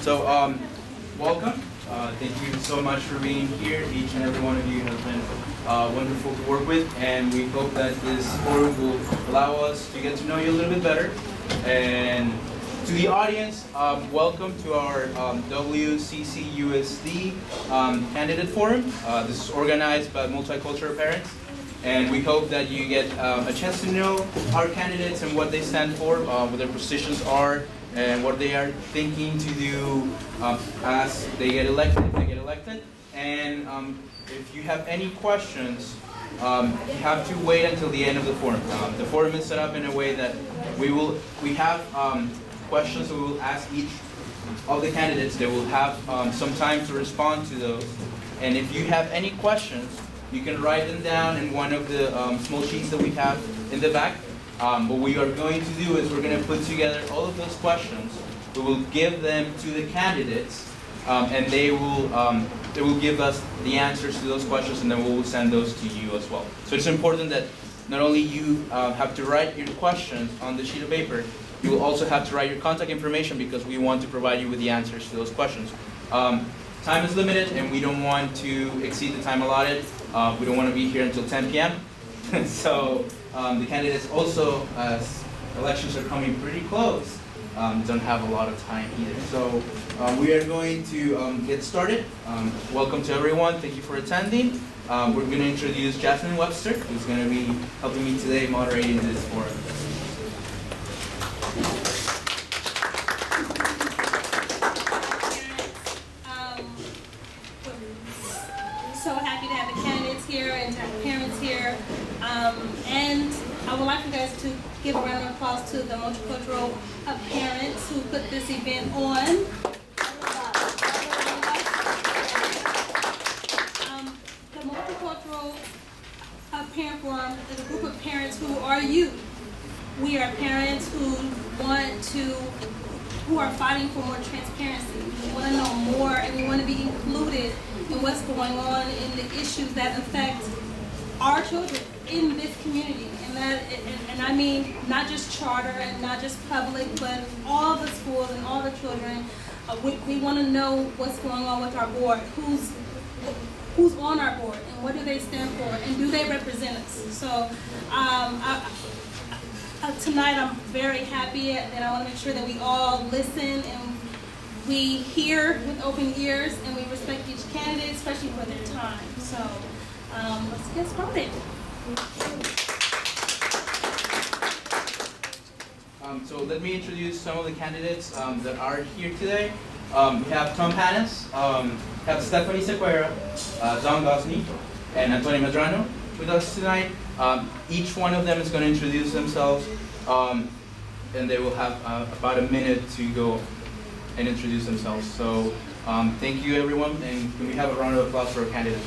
So, welcome. Thank you so much for being here. Each and every one of you has been wonderful to work with, and we hope that this forum will allow us to get to know you a little bit better. And to the audience, welcome to our WCCUSD Candidate Forum. This is organized by Multicultural Parents, and we hope that you get a chance to know our candidates and what they stand for, what their positions are, and what they are thinking to do as they get elected, if they get elected. And if you have any questions, you have to wait until the end of the forum. The forum is set up in a way that we have questions that we will ask each of the candidates. They will have some time to respond to those. And if you have any questions, you can write them down in one of the small sheets that we have in the back. What we are going to do is we're going to put together all of those questions. We will give them to the candidates, and they will give us the answers to those questions, and then we will send those to you as well. So it's important that not only you have to write your questions on the sheet of paper, you will also have to write your contact information because we want to provide you with the answers to those questions. Time is limited, and we don't want to exceed the time allotted. We don't want to be here until 10 p.m. So the candidates also, as elections are coming pretty close, don't have a lot of time either. So we are going to get started. Welcome to everyone. Thank you for attending. We're going to introduce Jasmine Webster, who's going to be helping me today moderating this forum. So happy to have the candidates here and to have the parents here. And I would like you guys to give a round of applause to the Multicultural parents who put this event on. The Multicultural Parent Forum is a group of parents who are you. We are parents who are fighting for more transparency. We want to know more, and we want to be included in what's going on in the issues that affect our children in this community. And I mean not just charter and not just public, but all the schools and all the children. We want to know what's going on with our board, who's on our board, and what do they stand for, and do they represent us? So tonight I'm very happy that I want to make sure that we all listen and we hear with open ears, and we respect each candidate, especially for their time. So let's get started. So let me introduce some of the candidates that are here today. We have Tom Hannes, we have Stephanie Sequeira, Don Gosney, and Antonio Medrano with us tonight. Each one of them is going to introduce themselves, and they will have about a minute to go and introduce themselves. So thank you everyone, and can we have a round of applause for our candidates?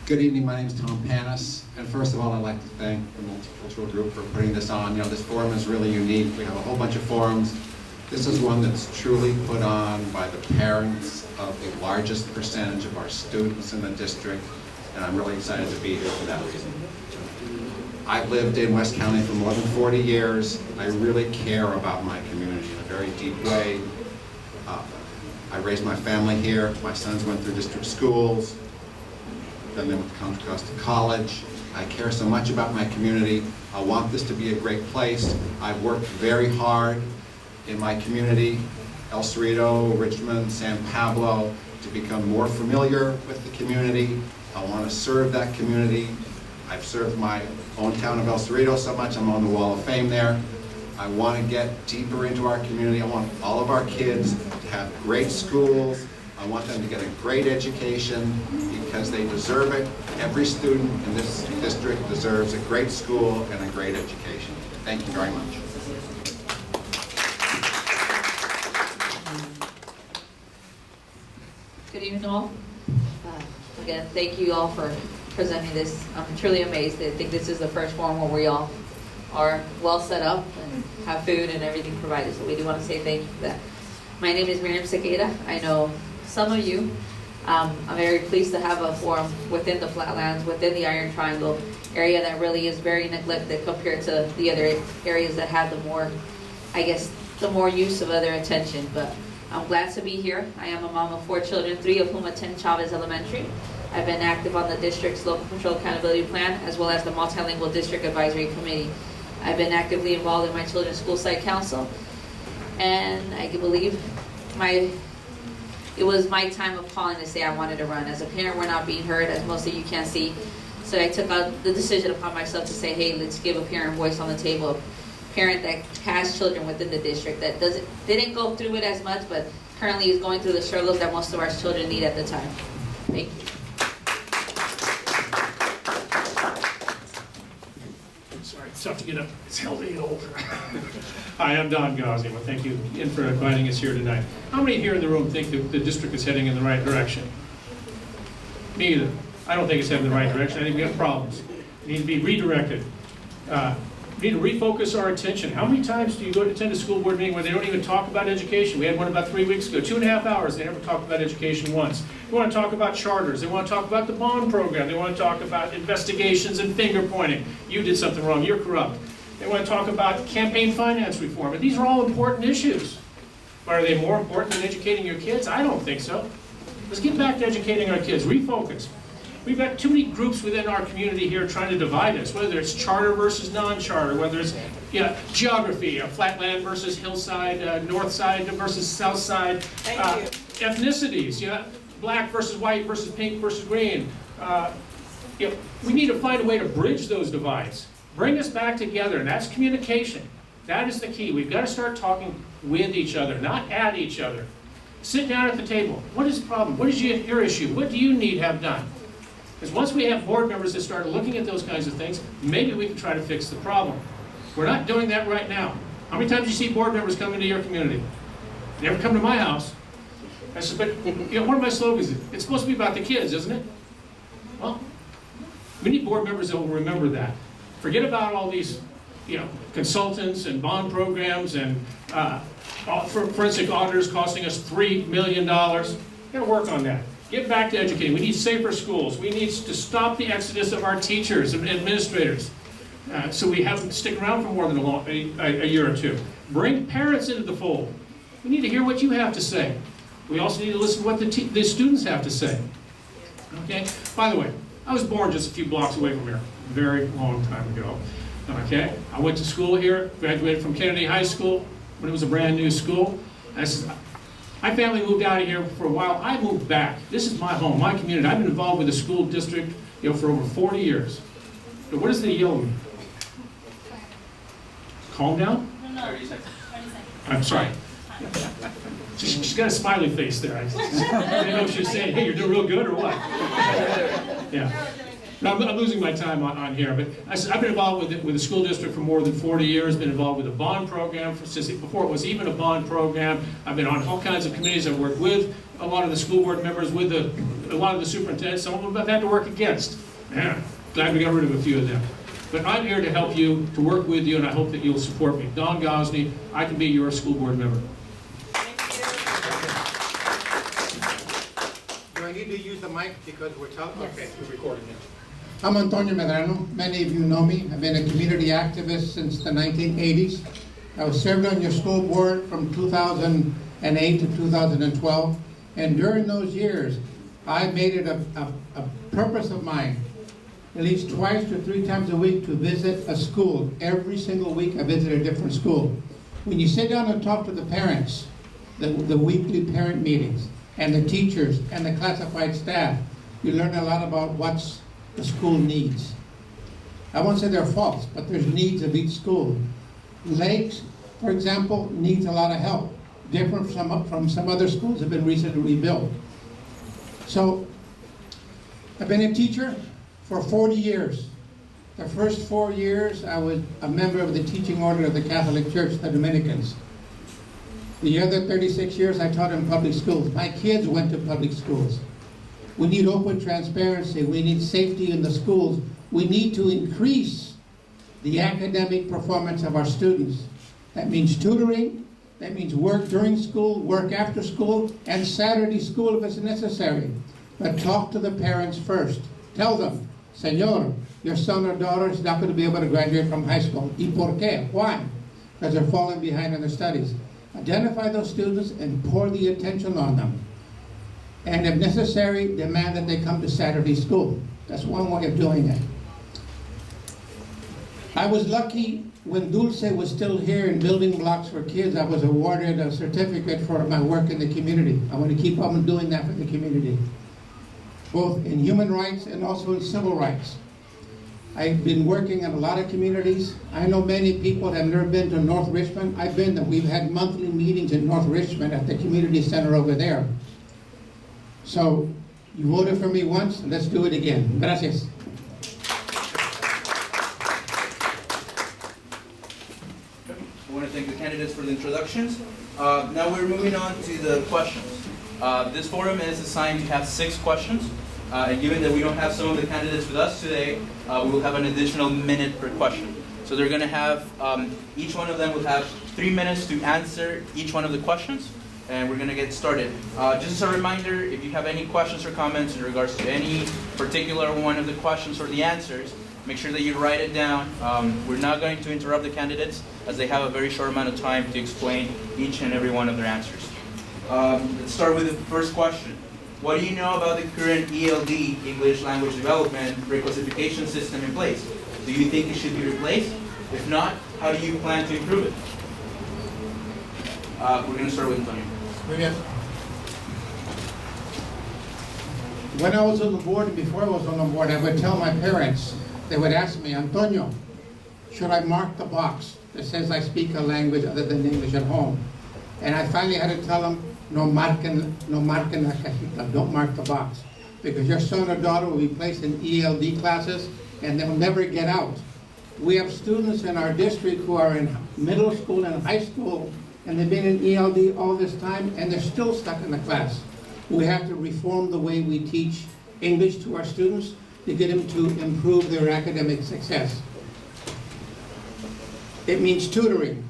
Good evening, my name is Tom Panis, and first of all I'd like to thank the Multicultural Group for putting this on. This forum is really unique. We have a whole bunch of forums. This is one that's truly put on by the parents of the largest percentage of our students in the district, and I'm really excited to be here for that reason. I've lived in West County for more than 40 years. I really care about my community in a very deep way. I raised my family here. My sons went through district schools. Then they went to Contra Costa College. I care so much about my community. I want this to be a great place. I've worked very hard in my community, El Cerrito, Richmond, San Pablo, to become more familiar with the community. I want to serve that community. I've served my own town of El Cerrito so much, I'm on the Wall of Fame there. I want to get deeper into our community. I want all of our kids to have great schools. I want them to get a great education because they deserve it. Every student in this district deserves a great school and a great education. Thank you very much. Good evening all. Again, thank you all for presenting this. I'm truly amazed. I think this is the first forum where we all are well set up and have food and everything provided. So we do want to say thank you for that. My name is Miriam Sequeira. I know some of you I'm very pleased to have a forum within the Flatlands, within the Iron Triangle area that really is very neglected compared to the other areas that have the more, I guess, the more use of other attention. But I'm glad to be here. I am a mom of 4 children, 3 of whom attend Chavez Elementary. I've been active on the district's local control accountability plan, as well as the multilingual district advisory committee. I've been actively involved in my children's school site council, and I can believe it was my time of calling to say I wanted to run. As a parent, we're not being heard, as most of you can't see. So I took out the decision upon myself to say, hey, let's give a parent voice on the table. A parent that has children within the district that didn't go through it as much, but currently is going through the struggles that most of our children need at the time. Thank you. Sorry, it's tough to get up. It's hell to get older. Hi, I'm Don Gosney. Well, thank you again for inviting us here tonight. How many here in the room think that the district is heading in the right direction? Me either. I don't think it's heading in the right direction. I think we have problems. We need to be redirected. We need to refocus our attention. How many times do you go to attend a school board meeting where they don't even talk about education? We had one about 3 weeks ago, 2.5 hours. They never talked about education once. They want to talk about charters. They want to talk about the bond program. They want to talk about investigations and finger pointing. You did something wrong. You're corrupt. They want to talk about campaign finance reform. And these are all important issues. But are they more important than educating your kids? I don't think so. Let's get back to educating our kids. Refocus. We've got too many groups within our community here trying to divide us, whether it's charter versus non-charter, whether it's geography, flatland versus hillside, north side versus south side, ethnicities, black versus white versus pink versus green. We need to find a way to bridge those divides. Bring us back together, and that's communication. That is the key. We've got to start talking with each other, not at each other. Sit down at the table. What is the problem? What is your issue? What do you need to have done? Because once we have board members that start looking at those kinds of things, maybe we can try to fix the problem. We're not doing that right now. How many times do you see board members come into your community? They never come to my house. I said, but one of my slogans is, it's supposed to be about the kids, isn't it? Well, we need board members that will remember that. Forget about all these consultants and bond programs and forensic auditors costing us $3 million. We've got to work on that. Get back to educating. We need safer schools. We need to stop the exodus of our teachers and administrators so we have them stick around for more than a year or two. Bring parents into the fold. We need to hear what you have to say. We also need to listen to what the students have to say. Okay? By the way, I was born just a few blocks away from here, a very long time ago. Okay? I went to school here, graduated from Kennedy High School when it was a brand new school. My family moved out of here for a while. I moved back. This is my home, my community. I've been involved with the school district for over 40 years. So what is the yellow mean? Calm down? No. 30 seconds. 30 seconds. I'm sorry. She's got a smiley face there. I didn't know if she was saying, hey, you're doing real good or what? Yeah. No, I'm losing my time on here, but I've been involved with the school district for more than 40 years, been involved with a bond program since before it was even a bond program. I've been on all kinds of committees. I've worked with a lot of the school board members, with a lot of the superintendents. Some of them I've had to work against. Yeah, glad we got rid of a few of them. But I'm here to help you, to work with you, and I hope that you'll support me. Don Gosney, I can be your school board member. Do I need to use the mic because we're talking? Yes. Okay, we're recording it. I'm Antonio Medrano. Many of you know me. I've been a community activist since the 1980s. I was served on your school board from 2008 to 2012. And during those years, I made it a purpose of mine, at least twice to 3 times a week, to visit a school. Every single week I visited a different school. When you sit down and talk to the parents, the weekly parent meetings, and the teachers and the classified staff, you learn a lot about what the school needs. I won't say they're false, but there's needs of each school. Lakes, for example, needs a lot of help, different from some other schools that have been recently rebuilt. So, I've been a teacher for 40 years. The first 4 years, I was a member of the teaching order of the Catholic Church, the Dominicans. The other 36 years, I taught in public schools. My kids went to public schools. We need open transparency. We need safety in the schools. We need to increase the academic performance of our students. That means tutoring. That means work during school, work after school, and Saturday school if it's necessary. But talk to the parents first. Tell them, Señor, your son or daughter is not going to be able to graduate from high school. ¿Y por qué? Why? Because they're falling behind in their studies. Identify those students and pour the attention on them. And if necessary, demand that they come to Saturday school. That's one way of doing it. I was lucky when Dulce was still here in Building Blocks for Kids. I was awarded a certificate for my work in the community. I want to keep on doing that for the community, both in human rights and also in civil rights. I've been working in a lot of communities. I know many people that have never been to North Richmond. I've been there. We've had monthly meetings in North Richmond at the community center over there. So you voted for me once, let's do it again. Gracias. I want to thank the candidates for the introductions. Now we're moving on to the questions. This forum is assigned to have 6 questions. And given that we don't have some of the candidates with us today, we will have an additional minute per question. So they're going to have, each one of them will have 3 minutes to answer each one of the questions. And we're going to get started. Just as a reminder, if you have any questions or comments in regards to any particular one of the questions or the answers, make sure that you write it down. We're not going to interrupt the candidates as they have a very short amount of time to explain each and every one of their answers. Let's start with the first question. What do you know about the current ELD, English Language Development, reclassification system in place? Do you think it should be replaced? If not, how do you plan to improve it? We're going to start with Antonio. When I was on the board and before I was on the board, I would tell my parents, they would ask me, Antonio, should I mark the box that says I speak a language other than English at home? And I finally had to tell them, no marquen la cajita, don't mark the box. Because your son or daughter will be placed in ELD classes and they'll never get out. We have students in our district who are in middle school and high school and they've been in ELD all this time and they're still stuck in the class. We have to reform the way we teach English to our students to get them to improve their academic success. It means tutoring.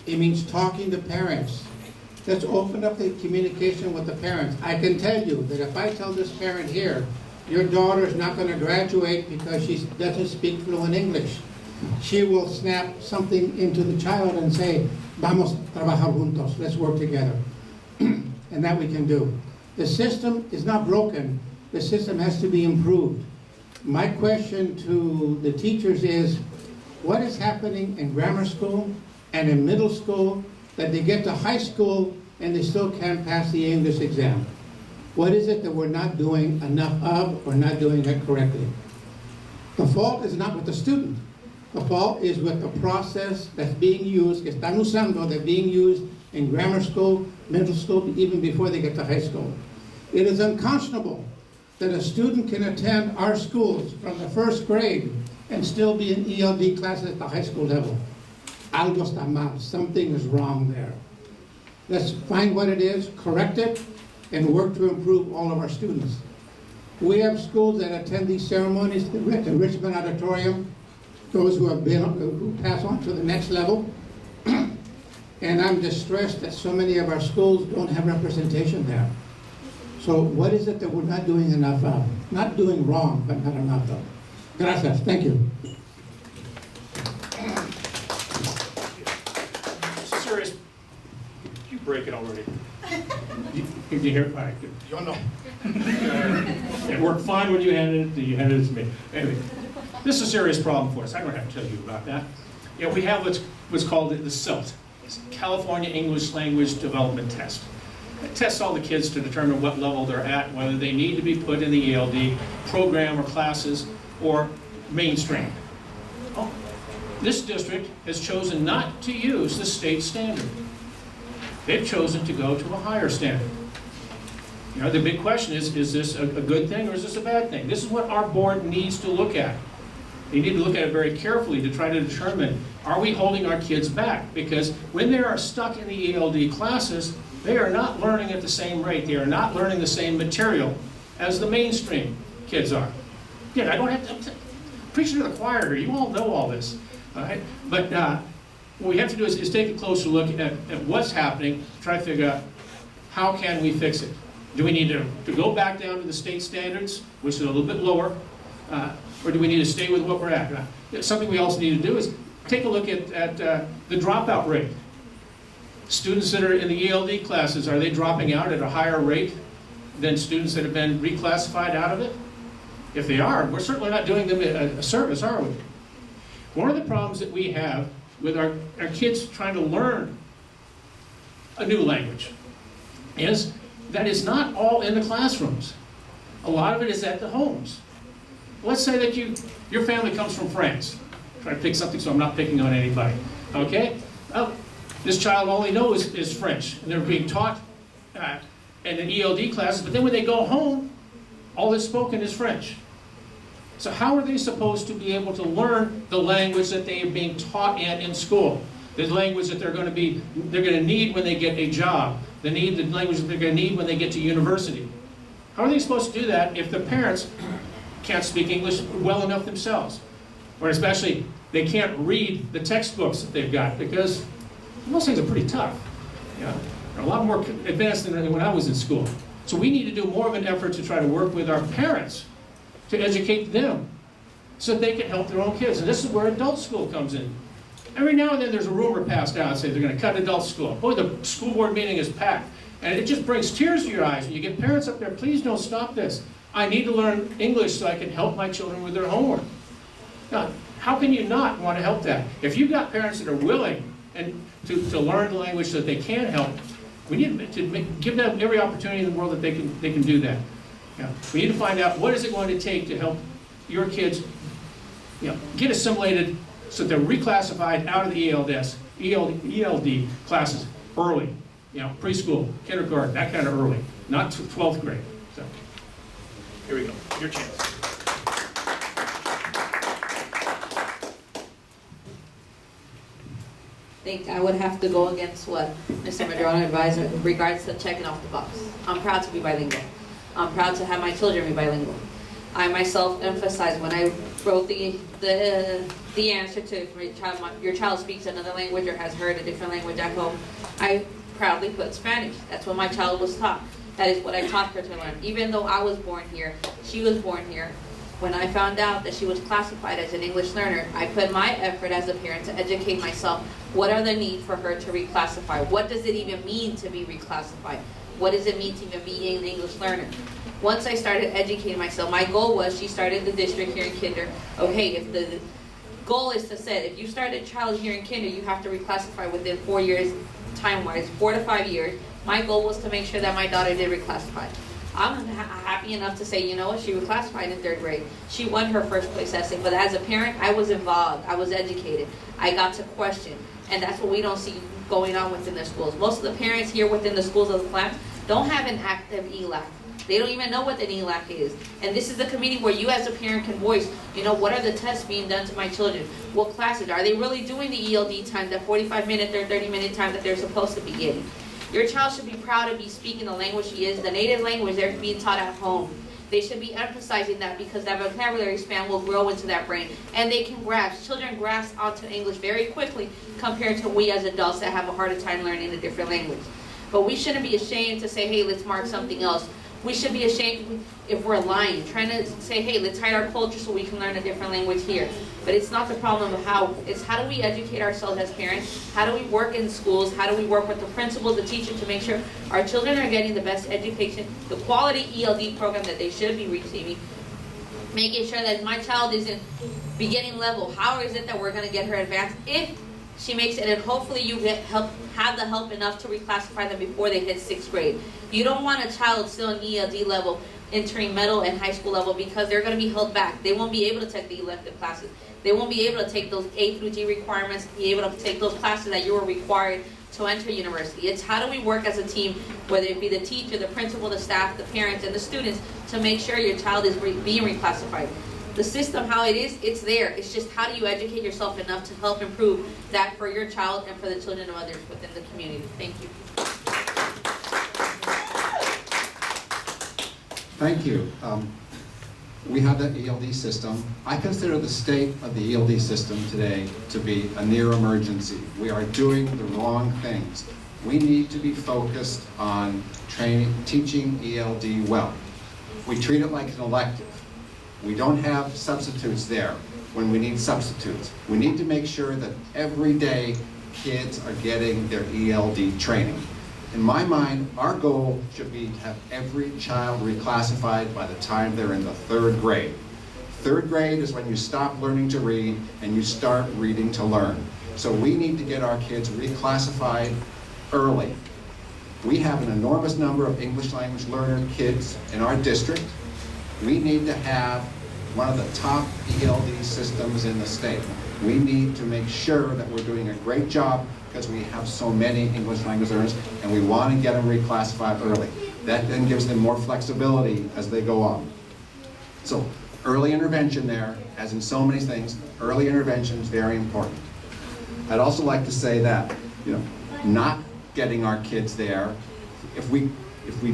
It means talking to parents. Let's open up the communication with the parents. I can tell you that if I tell this parent here, your daughter is not going to graduate because she doesn't speak fluent English, she will snap something into the child and say, vamos a trabajar juntos, let's work together. And that we can do. The system is not broken. The system has to be improved. My question to the teachers is, what is happening in grammar school and in middle school that they get to high school and they still can't pass the English exam? What is it that we're not doing enough of or not doing it correctly? The fault is not with the student. The fault is with the process that's being used, que están usando, that's being used in grammar school, middle school, even before they get to high school. It is unconscionable that a student can attend our schools from the first grade and still be in ELD classes at the high school level. Algo está mal. Something is wrong there. Let's find what it is, correct it, and work to improve all of our students. We have schools that attend these ceremonies at the Richmond Auditorium, those who have been, who pass on to the next level. And I'm distressed that so many of our schools don't have representation there. So what is it that we're not doing enough of? Not doing wrong, but not enough of. Gracias. Thank you. Serious. You break it already. Did you hear it? All right, good. Yo no. It worked fine when you handed it to me. Anyway, this is a serious problem for us. I don't have to tell you about that. Yeah, we have what's called the CELT. It's California English Language Development Test. It tests all the kids to determine what level they're at, whether they need to be put in the ELD program or classes or mainstream. Oh, this district has chosen not to use the state standard. They've chosen to go to a higher standard. You know, the big question is this a good thing or is this a bad thing? This is what our board needs to look at. They need to look at it very carefully to try to determine, are we holding our kids back? Because when they are stuck in the ELD classes, they are not learning at the same rate. They are not learning the same material as the mainstream kids are. Again, I don't have to, preaching to the choir here, you all know all this. All right? But what we have to do is take a closer look at what's happening, try to figure out how can we fix it. Do we need to go back down to the state standards, which is a little bit lower, or do we need to stay with what we're at? Something we also need to do is take a look at the dropout rate. Students that are in the ELD classes, are they dropping out at a higher rate than students that have been reclassified out of it? If they are, we're certainly not doing them a service, are we? One of the problems that we have with our kids trying to learn a new language is that it's not all in the classrooms. A lot of it is at the homes. Let's say that your family comes from France. Try to pick something so I'm not picking on anybody, okay? Well, this child only knows is French, and they're being taught in the ELD classes, but then when they go home, all that's spoken is French. So how are they supposed to be able to learn the language that they are being taught in school? The language that they're going to need when they get a job. The language that they're going to need when they get to university. How are they supposed to do that if the parents can't speak English well enough themselves? Or especially, they can't read the textbooks that they've got, because most things are pretty tough. Yeah? They're a lot more advanced than when I was in school. So we need to do more of an effort to try to work with our parents to educate them so that they can help their own kids. And this is where adult school comes in. Every now and then there's a rumor passed out saying they're going to cut adult school. Boy, the school board meeting is packed. And it just brings tears to your eyes. And you get parents up there, please don't stop this. I need to learn English so I can help my children with their homework. Now, how can you not want to help that? If you've got parents that are willing to learn the language so that they can help, we need to give them every opportunity in the world that they can do that. Yeah. We need to find out what is it going to take to help your kids get assimilated so that they're reclassified out of the ELD classes early. Preschool, kindergarten, that kind of early, not 12th grade. So, here we go, your chance. I think I would have to go against what Mr. Madrona advised in regards to checking off the box. I'm proud to be bilingual. I'm proud to have my children be bilingual. I myself emphasized when I wrote the answer to your child speaks another language or has heard a different language at home, I proudly put Spanish. That's what my child was taught. That is what I taught her to learn. Even though I was born here, she was born here. When I found out that she was classified as an English learner, I put my effort as a parent to educate myself. What are the needs for her to reclassify? What does it even mean to be reclassified? What does it mean to even be an English learner? Once I started educating myself, my goal was, she started the district here in Kinder. Okay, if the goal is to say, if you start a child here in Kinder, you have to reclassify within 4 years, time-wise, 4 to 5 years. My goal was to make sure that my daughter did reclassify. I'm happy enough to say, you know what, she reclassified in 3rd grade. She won her first place essay, but as a parent, I was involved, I was educated. I got to question, and that's what we don't see going on within the schools. Most of the parents here within the schools of the class don't have an active ELAC. They don't even know what an ELAC is. And this is the committee where you as a parent can voice, what are the tests being done to my children? What classes? Are they really doing the ELD time, that 45-minute or 30-minute time that they're supposed to be getting? Your child should be proud to be speaking the language she is, the native language they're being taught at home. They should be emphasizing that, because that vocabulary span will grow into that brain. And they can grasp. Children grasp onto English very quickly compared to we as adults that have a harder time learning a different language. But we shouldn't be ashamed to say, hey, let's mark something else. We should be ashamed if we're lying, trying to say, hey, let's hide our culture so we can learn a different language here. But it's not the problem of how. It's how do we educate ourselves as parents? How do we work in schools? How do we work with the principals, the teachers, to make sure our children are getting the best education, the quality ELD program that they should be receiving, making sure that my child is in beginning level. How is it that we're going to get her advanced if she makes it, and hopefully you have the help enough to reclassify them before they hit 6th grade. You don't want a child still in ELD level entering middle and high school level, because they're going to be held back. They won't be able to take the elective classes. They won't be able to take those A through G requirements, be able to take those classes that you were required to enter university. It's how do we work as a team, whether it be the teacher, the principal, the staff, the parents, and the students, to make sure your child is being reclassified. The system, how it is, it's there. It's just how do you educate yourself enough to help improve that for your child and for the children of others within the community. Thank you. Thank you. We have the ELD system. I consider the state of the ELD system today to be a near emergency. We are doing the wrong things. we need to be focused on teaching ELD well. We treat it like an elective. We don't have substitutes there when we need substitutes. We need to make sure that every day kids are getting their ELD training. In my mind, our goal should be to have every child reclassified by the time they're in the 3rd grade. 3rd grade is when you stop learning to read and you start reading to learn. So we need to get our kids reclassified early. We have an enormous number of English language learner kids in our district. We need to have one of the top ELD systems in the state. We need to make sure that we're doing a great job because we have so many English language learners and we want to get them reclassified early. That then gives them more flexibility as they go on. So early intervention there, as in so many things, early intervention is very important. I'd also like to say that, not getting our kids there, if we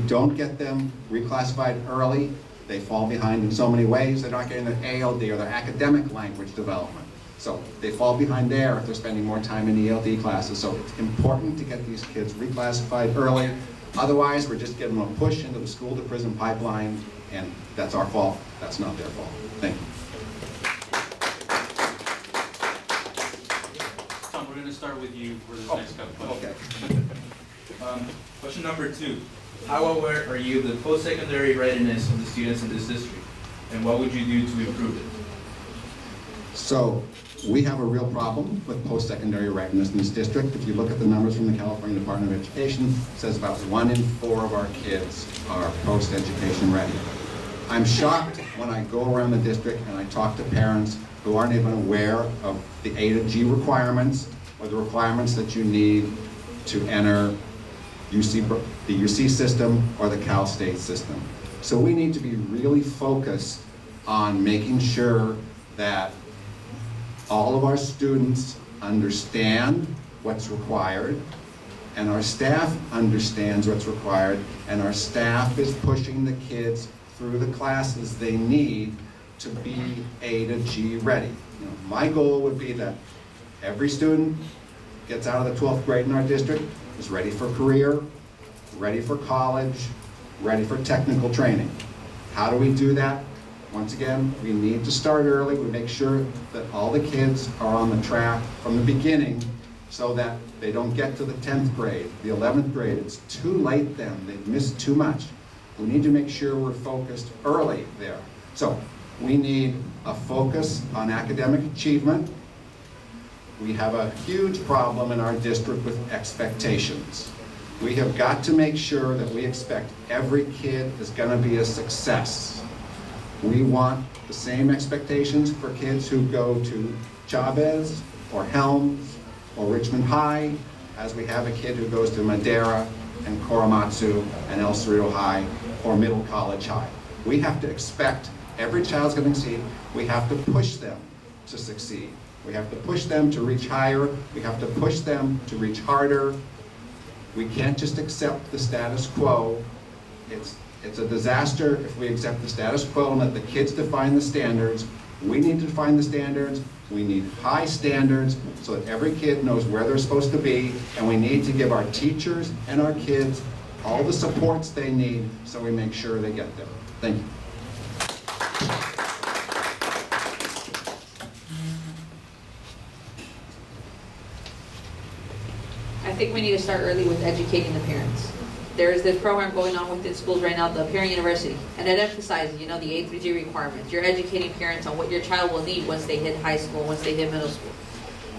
don't get them reclassified early, they fall behind in so many ways. They're not getting their ALD or their academic language development. So they fall behind there if they're spending more time in ELD classes. So it's important to get these kids reclassified early. Otherwise, we're just giving them a push into the school to prison pipeline, and that's our fault. That's not their fault. Thank you. Tom, we're going to start with you for the next couple questions. Okay. Question number 2. How aware are you of the post-secondary readiness of the students in this district? And what would you do to improve it? So we have a real problem with post-secondary readiness in this district. If you look at the numbers from the California Department of Education, it says about 1 in 4 of our kids are post-education ready. I'm shocked when I go around the district and I talk to parents who aren't even aware of the A to G requirements or the requirements that you need to enter the UC system or the Cal State system. So we need to be really focused on making sure that all of our students understand what's required, and our staff understands what's required, and our staff is pushing the kids through the classes they need to be A to G ready. My goal would be that every student gets out of the 12th grade in our district is ready for career, ready for college, ready for technical training. How do we do that? Once again, we need to start early. We make sure that all the kids are on the track from the beginning so that they don't get to the 10th grade, the 11th grade. It's too late then. They've missed too much. We need to make sure we're focused early there. So we need a focus on academic achievement. We have a huge problem in our district with expectations. We have got to make sure that we expect every kid is going to be a success. We want the same expectations for kids who go to Chavez or Helms or Richmond High as we have a kid who goes to Madera and Korematsu and El Cerrito High or Middle College High. We have to expect every child's going to succeed. We have to push them to succeed. We have to push them to reach higher. We have to push them to reach harder. We can't just accept the status quo. It's a disaster if we accept the status quo and let the kids define the standards. We need to define the standards. We need high standards so that every kid knows where they're supposed to be, and we need to give our teachers and our kids all the supports they need so we make sure they get there. Thank you. I think we need to start early with educating the parents. There is this program going on within schools right now, the Parent University, and it emphasizes, the A through G requirements. You're educating parents on what your child will need once they hit high school, once they hit middle school.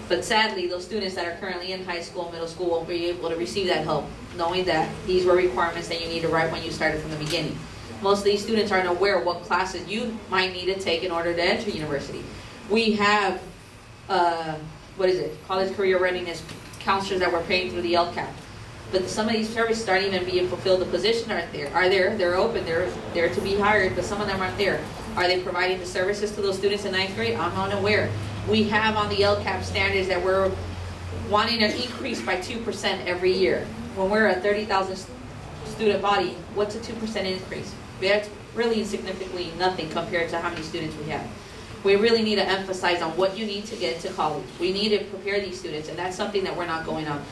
But sadly, those students that are currently in high school, middle school, won't be able to receive that help, knowing that these were requirements that you need to write when you started from the beginning. Most of these students aren't aware of what classes you might need to take in order to enter university. We have, college career readiness counselors that we're paying through the LCAP. But some of these services aren't even being fulfilled. The positions aren't there. They're open, they're there to be hired, but some of them aren't there. Are they providing the services to those students in 9th grade? I'm unaware. We have on the LCAP standards that we're wanting an increase by 2% every year. When we're a 30,000 student body, what's a 2% increase? That's really insignificantly nothing compared to how many students we have. We really need to emphasize on what you need to get to college. We need to prepare these students, and that's something that we're not going on.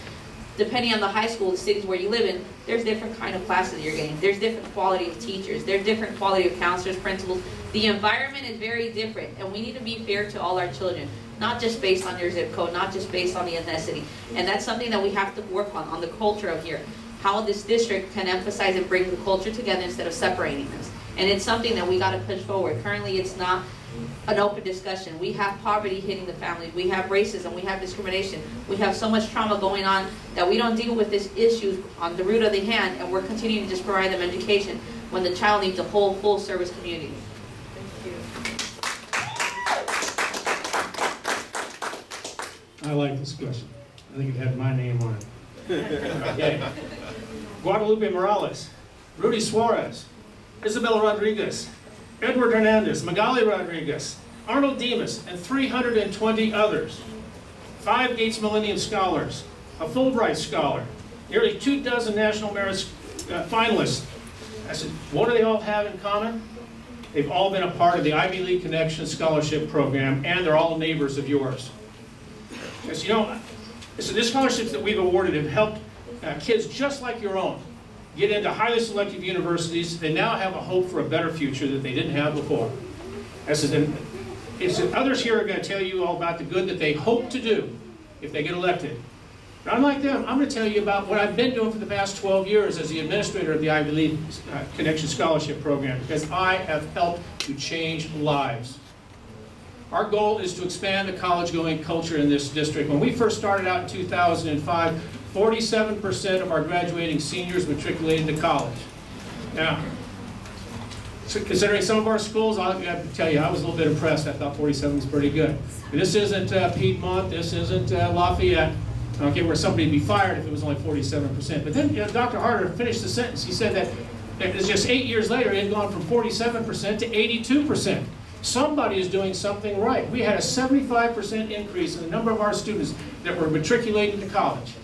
depending on the high school, the cities where you live in, there's different kind of classes you're getting. There's different quality of teachers. There's different quality of counselors, principals. The environment is very different, and we need to be fair to all our children, not just based on your zip code, not just based on the ethnicity. And that's something that we have to work on the culture of here. How this district can emphasize and bring the culture together instead of separating us. And it's something that we got to push forward. Currently, it's not an open discussion. We have poverty hitting the families. We have racism. We have discrimination. We have so much trauma going on that we don't deal with these issues on the root of the hand, and we're continuing to just provide them education when the child needs a whole full-service community. I like this question. I think it had my name on it. Okay. Guadalupe Morales, Rudy Suarez, Isabel Rodriguez, Edward Hernandez, Magali Rodriguez, Arnold Demas, and 320 others. 5 Gates Millennium Scholars, a Fulbright Scholar, nearly 24 National Merit finalists. I said, what do they all have in common? They've all been a part of the Ivy League Connection Scholarship Program, and they're all neighbors of yours. Because, you know, so the scholarships that we've awarded have helped kids just like your own get into highly selective universities. They now have a hope for a better future that they didn't have before. Others here are going to tell you all about the good that they hope to do if they get elected. But unlike them, I'm going to tell you about what I've been doing for the past 12 years as the administrator of the Ivy League Connection Scholarship Program, because I have helped to change lives. Our goal is to expand the college-going culture in this district. When we first started out in 2005, 47% of our graduating seniors matriculated to college. Now, considering some of our schools, I have to tell you, I was a little bit impressed. I thought 47 was pretty good. And this isn't Piedmont, this isn't Lafayette, okay, where somebody would be fired if it was only 47%. But then, you know, Dr. Harder finished the sentence. He said that it was just 8 years later, it had gone from 47% to 82%. Somebody is doing something right. We had a 75% increase in the number of our students that were matriculating to college.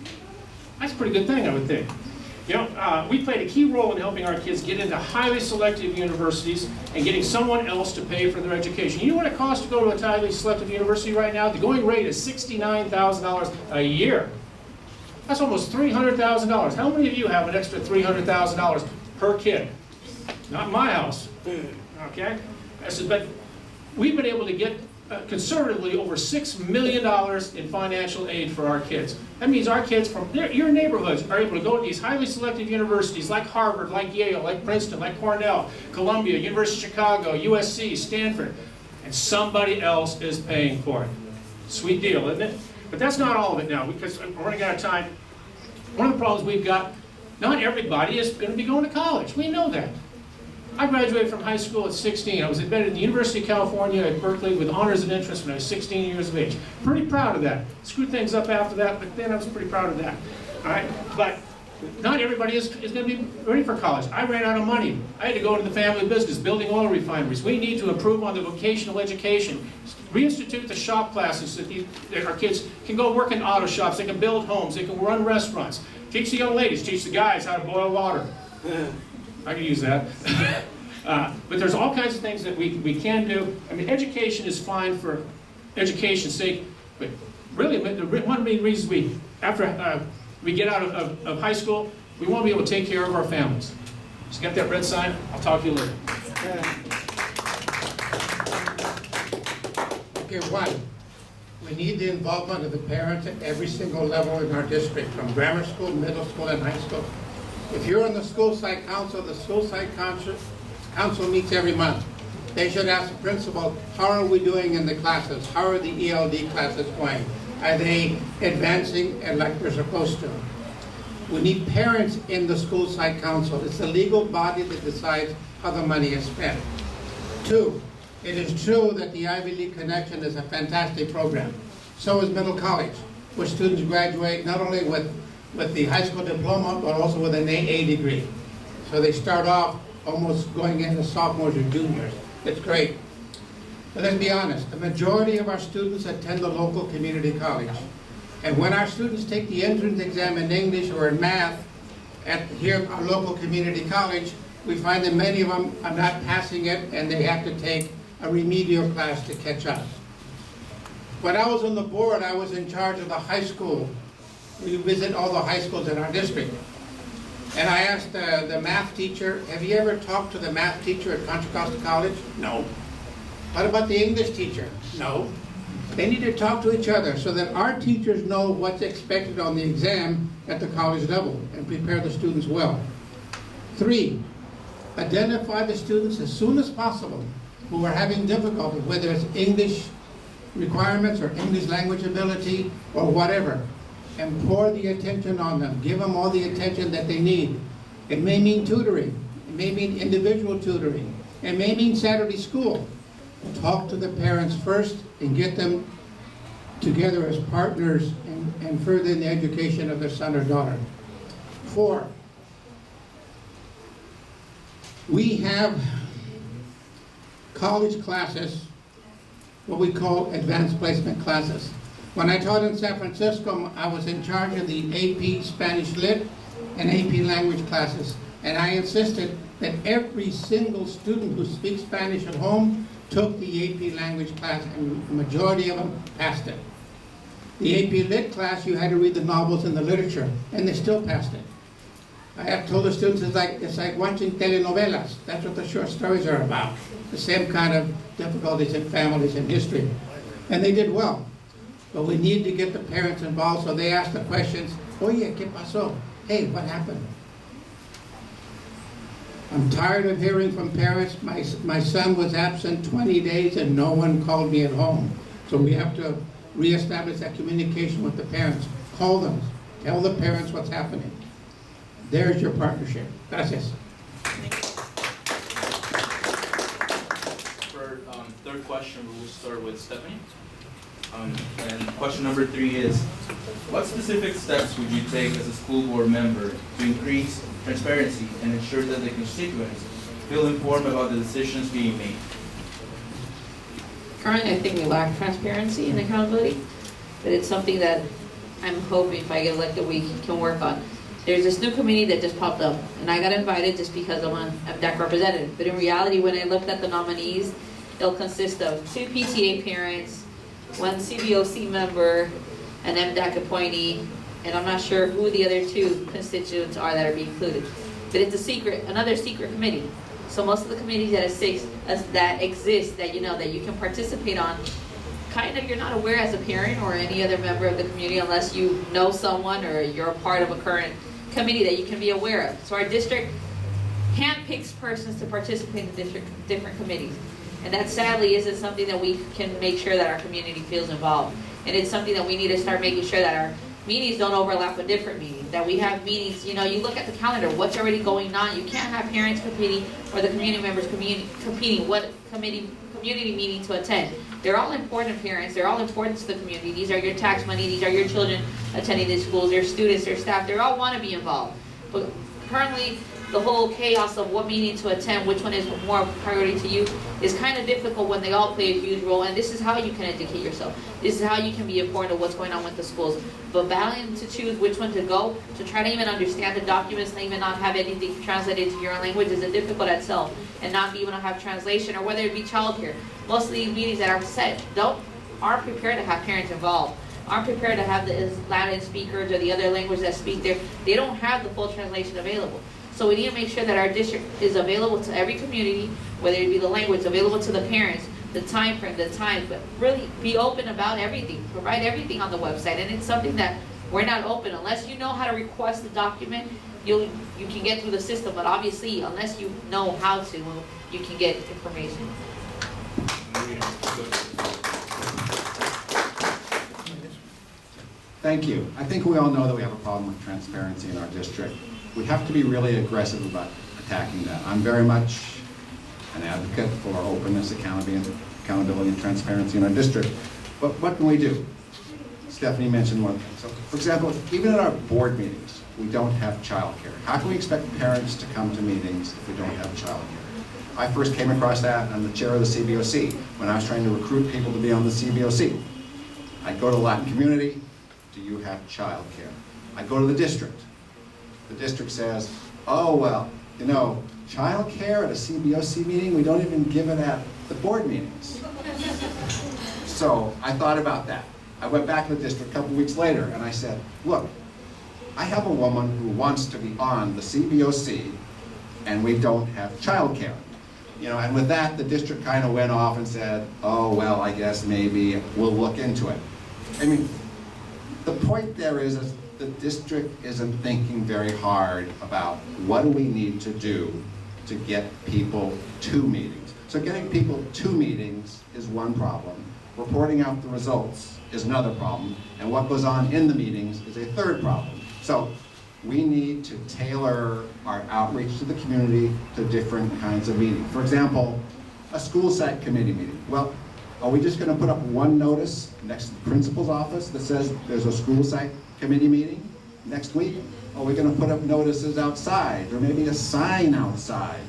That's a pretty good thing, I would think. You know, we played a key role in helping our kids get into highly selective universities and getting someone else to pay for their education. You know what it costs to go to a highly selective university right now? The going rate is $69,000 a year. That's almost $300,000. How many of you have an extra $300,000 per kid? Not in my house. Okay? I said, but we've been able to get conservatively over $6 million in financial aid for our kids. That means our kids from your neighborhoods are able to go to these highly selective universities like Harvard, like Yale, like Princeton, like Cornell, Columbia, University of Chicago, USC, Stanford, and somebody else is paying for it. Sweet deal, isn't it? But that's not all of it now, because we're running out of time. One of the problems we've got, not everybody is going to be going to college. We know that. I graduated from high school at 16. I was admitted to the University of California at Berkeley with honors and interest when I was 16 years of age. Pretty proud of that. Screwed things up after that, but then I was pretty proud of that. All right? But not everybody is going to be ready for college. I ran out of money. I had to go into the family business, building oil refineries. We need to improve on the vocational education, reinstitute the shop classes so that our kids can go work in auto shops, they can build homes, they can run restaurants. Teach the young ladies, teach the guys how to boil water. I can use that. But there's all kinds of things that we can do. I mean, education is fine for education's sake, but really one of the main reasons after we get out of high school, we want to be able to take care of our families. Just got that red sign? I'll talk to you later. Okay, one, we need the involvement of the parents at every single level in our district, from grammar school, middle school, and high school. If you're on the school site council, the school site council meets every month. They should ask the principal, how are we doing in the classes? How are the ELD classes going? Are they advancing like they're supposed to? We need parents in the school site council. It's the legal body that decides how the money is spent. Two, it is true that the Ivy League Connection is a fantastic program. So is Middle College, where students graduate not only with the high school diploma, but also with an AA degree. So they start off almost going into sophomores or juniors. It's great. But let's be honest, the majority of our students attend the local community college. And when our students take the entrance exam in English or in math at our local community college, we find that many of them are not passing it and they have to take a remedial class to catch up. When I was on the board, I was in charge of the high school we visit all the high schools in our district. And I asked the math teacher, have you ever talked to the math teacher at Contra Costa College? No. What about the English teacher? No. They need to talk to each other so that our teachers know what's expected on the exam at the college level and prepare the students well. 3, identify the students as soon as possible who are having difficulty, whether it's English requirements or English language ability or whatever, and pour the attention on them. Give them all the attention that they need. It may mean tutoring. It may mean individual tutoring. It may mean Saturday school. Talk to the parents first and get them together as partners and further in the education of their son or daughter. 4, we have college classes, what we call advanced placement classes. When I taught in San Francisco, I was in charge of the AP Spanish Lit and AP language classes. And I insisted that every single student who speaks Spanish at home took the AP language class, and the majority of them passed it. The AP Lit class, you had to read the novels and the literature, and they still passed it. I have told the students it's like watching telenovelas. That's what the short stories are about. The same kind of difficulties in families and history. And they did well. But we need to get the parents involved so they ask the questions, Oye, ¿qué pasó? Hey, what happened? I'm tired of hearing from parents, my son was absent 20 days and no one called me at home. So we have to reestablish that communication with the parents. Call them, tell the parents what's happening. There's your partnership. Gracias. For third question, we will start with Stephanie. And question number 3 is, what specific steps would you take as a school board member to increase transparency and ensure that the constituents feel informed about the decisions being made? Currently, I think we lack transparency and accountability, but it's something that I'm hoping if I get elected we can work on. There's this new committee that just popped up, and I got invited just because I'm an MDAC representative. But in reality, when I looked at the nominees, they'll consist of 2 PTA parents, 1 CBOC member, an MDAC appointee, and I'm not sure who the other 2 constituents are that are being included. But it's a secret, another secret committee. So most of the committees that exist that you know that you can participate on, kind of you're not aware as a parent or any other member of the community unless you know someone or you're a part of a current committee that you can be aware of. So our district handpicks persons to participate in different committees. And that sadly isn't something that we can make sure that our community feels involved. And it's something that we need to start making sure that our meetings don't overlap with different meetings. That we have meetings, you know, you look at the calendar, what's already going on. You can't have parents competing or the community members competing what community meeting to attend. They're all important parents, they're all important to the community. These are your tax money, these are your children attending these schools, their students, their staff, they all want to be involved. But currently, the whole chaos of what meeting to attend, which one is more priority to you, is kind of difficult when they all play a huge role. And this is how you can educate yourself. This is how you can be informed of what's going on with the schools. But battling to choose which one to go, to try to even understand the documents and even not have anything translated into your own language is a difficult itself. And not be able to have translation, or whether it be childcare. Most of these meetings that are set aren't prepared to have parents involved. Aren't prepared to have the Latin speakers or the other language that speak there. They don't have the full translation available. So we need to make sure that our district is available to every community, whether it be the language, available to the parents, the time frame, the time, but really be open about everything, provide everything on the website. And it's something that we're not open. Unless you know how to request the document, you can get through the system, but obviously, unless you know how to, you can get information. Thank you. I think we all know that we have a problem with transparency in our district. We have to be really aggressive about attacking that. I'm very much an advocate for openness, accountability, and transparency in our district. But what can we do? Stephanie mentioned one thing. So, for example, even at our board meetings, we don't have childcare. How can we expect parents to come to meetings if we don't have childcare? I first came across that. I'm the chair of the CBOC. When I was trying to recruit people to be on the CBOC, I'd go to the Latin community. Do you have childcare? I go to the district. The district says, oh, well, you know, childcare at a CBOC meeting, we don't even give it at the board meetings. So I thought about that. I went back to the district a couple weeks later and I said, look, I have a woman who wants to be on the CBOC, and we don't have childcare. And with that, the district kind of went off and said, oh, well, I guess maybe we'll look into it. I mean, the point there is the district isn't thinking very hard about what do we need to do to get people to meetings. So getting people to meetings is one problem. Reporting out the results is another problem. And what goes on in the meetings is a third problem. So we need to tailor our outreach to the community to different kinds of meetings. For example, a school site committee meeting. Well, are we just going to put up one notice next to the principal's office that says there's a school site committee meeting next week? Are we going to put up notices outside, or maybe a sign outside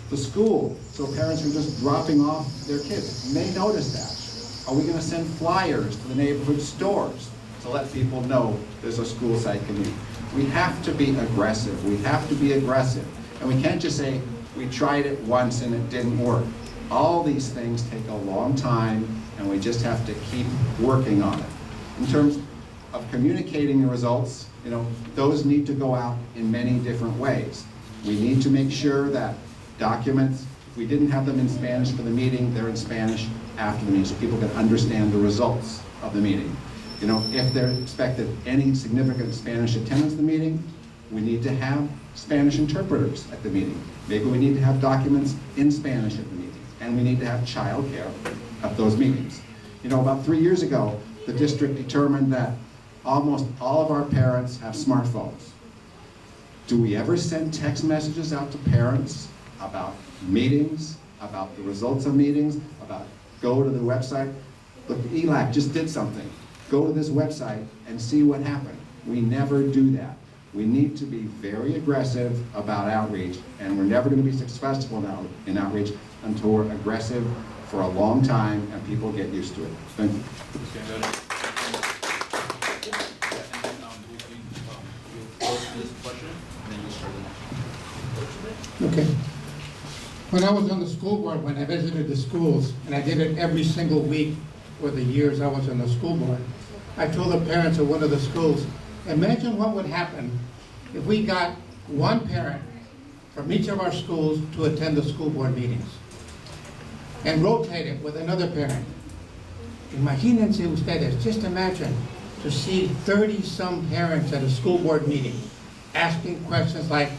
the school so parents who are just dropping off their kids may notice that? Are we going to send flyers to the neighborhood stores to let people know there's a school site committee? We have to be aggressive. We have to be aggressive. And we can't just say, we tried it once and it didn't work. All these things take a long time, and we just have to keep working on it. In terms of communicating the results, those need to go out in many different ways. We need to make sure that documents, if we didn't have them in Spanish for the meeting, they're in Spanish after the meeting so people can understand the results of the meeting. If they're expected any significant Spanish attendance at the meeting, we need to have Spanish interpreters at the meeting. Maybe we need to have documents in Spanish at the meeting. And we need to have childcare at those meetings. About 3 years ago, the district determined that almost all of our parents have smartphones. Do we ever send text messages out to parents about meetings, about the results of meetings, about go to the website? Look, ELAC just did something. Go to this website and see what happened. We never do that. We need to be very aggressive about outreach, and we're never going to be successful in outreach until we're aggressive for a long time and people get used to it. Thank you. Okay. When I was on the school board, when I visited the schools, and I did it every single week for the years I was on the school board, I told the parents of one of the schools, imagine what would happen if we got one parent from each of our schools to attend the school board meetings and rotate it with another parent. Imagínense ustedes, just imagine to see 30-some parents at a school board meeting asking questions like,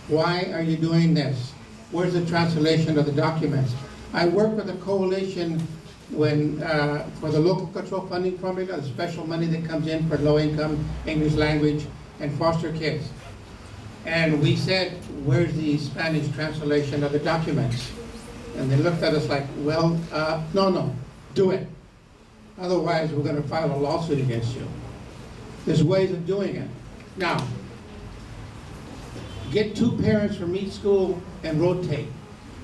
why are you doing this? Where's the translation of the documents? I work with a coalition for the local control funding formula, the special money that comes in for low-income English language and foster kids. And we said, where's the Spanish translation of the documents? And they looked at us like, well, no, do it. Otherwise, we're going to file a lawsuit against you. There's ways of doing it. Now, get 2 parents from each school and rotate.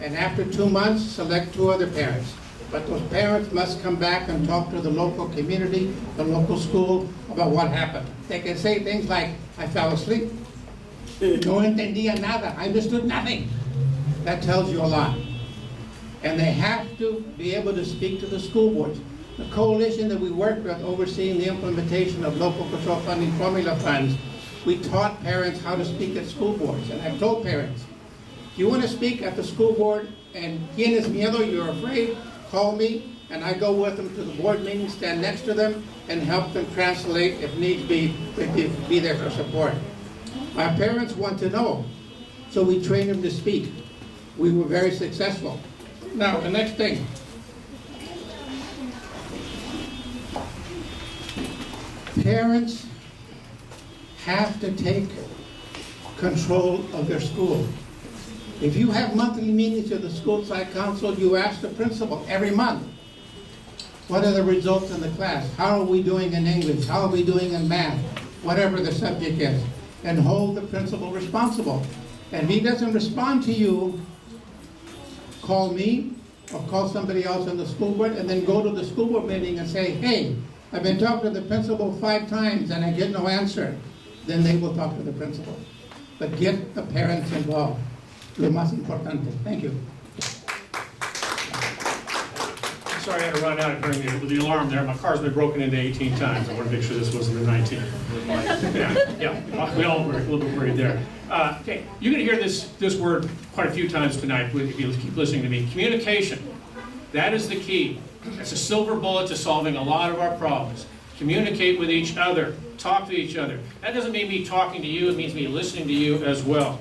And after 2 months, select 2 other parents. But those parents must come back and talk to the local community, the local school, about what happened. They can say things like, I fell asleep. No entendía nada. I understood nothing. That tells you a lot. And they have to be able to speak to the school boards. The coalition that we work with overseeing the implementation of local control funding formula funds, we taught parents how to speak at school boards. And I've told parents, if you want to speak at the school board and tienes miedo, you're afraid, call me and I go with them to the board meeting, stand next to them and help them translate if needs be there for support. Our parents want to know, so we train them to speak. We were very successful. Now, the next thing. Parents have to take control of their school. If you have monthly meetings of the school site council, you ask the principal every month, what are the results in the class? How are we doing in English? How are we doing in math? Whatever the subject is. And hold the principal responsible. And if he doesn't respond to you, call me or call somebody else on the school board and then go to the school board meeting and say, hey, I've been talking to the principal 5 times and I get no answer. Then they will talk to the principal. But get the parents involved. Lo más importante. Thank you. sorry I had to run out during the alarm there. My car's been broken into 18 times. I want to make sure this wasn't the 19th. Yeah, we all were a little bit worried there. Okay, you're going to hear this word quite a few times tonight if you keep listening to me. Communication. That is the key. That's a silver bullet to solving a lot of our problems. Communicate with each other. Talk to each other. That doesn't mean me talking to you. It means me listening to you as well.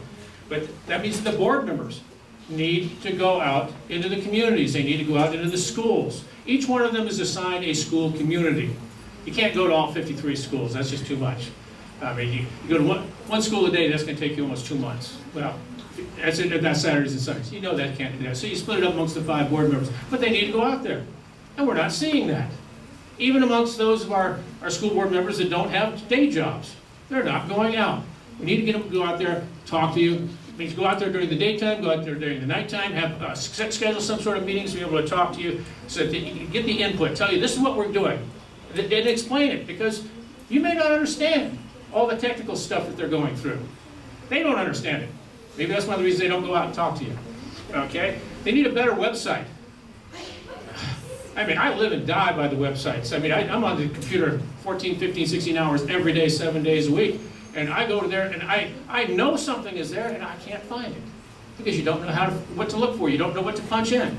But that means that the board members need to go out into the communities. They need to go out into the schools. Each one of them is assigned a school community. You can't go to all 53 schools. That's just too much. I mean, you go to one school a day, that's going to take you almost 2 months. Well, that's Saturdays and Sundays. You know that can't do that. So you split it up amongst the 5 board members. But they need to go out there. And we're not seeing that. Even amongst those of our school board members that don't have day jobs. They're not going out. We need to get them to go out there, talk to you. It means go out there during the daytime, go out there during the nighttime, have schedule some sort of meetings to be able to talk to you so that you can get the input, tell you this is what we're doing, and explain it, because you may not understand all the technical stuff that they're going through. They don't understand it. Maybe that's one of the reasons they don't go out and talk to you. Okay? They need a better website. I mean, I live and die by the websites. I mean, I'm on the computer 14, 15, 16 hours every day, 7 days a week. And I go to there and I know something is there and I can't find it. Because you don't know what to look for. You don't know what to punch in. It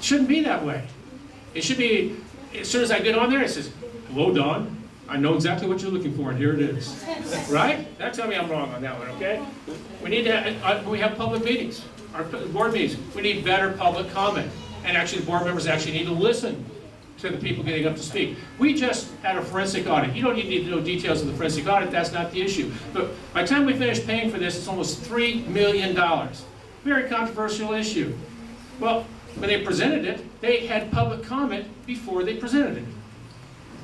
shouldn't be that way. It should be, as soon as I get on there, it says, hello, Don. I know exactly what you're looking for, and here it is. Right? Don't tell me I'm wrong on that one, okay? We need to, we have public meetings, our board meetings. We need better public comment. And actually, the board members actually need to listen to the people getting up to speak. We just had a forensic audit. You don't need to know details of the forensic audit. That's not the issue. But by the time we finish paying for this, it's almost $3 million. Very controversial issue. Well, when they presented it, they had public comment before they presented it.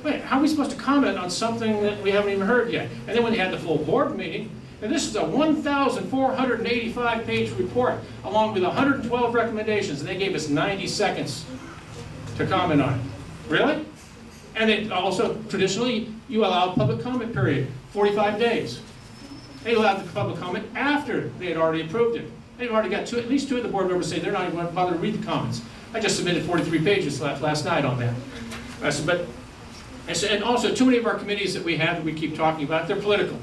Wait, how are we supposed to comment on something that we haven't even heard yet? And then when they had the full board meeting, and this is a 1,485-page report, along with 112 recommendations, and they gave us 90 seconds to comment on it. Really? And it also, traditionally, you allow a public comment period, 45 days. They allowed the public comment after they had already approved it. They've already got at least 2 of the board members say they're not even going to bother to read the comments. I just submitted 43 pages last night on that. And also, too many of our committees that we have that we keep talking about, they're political.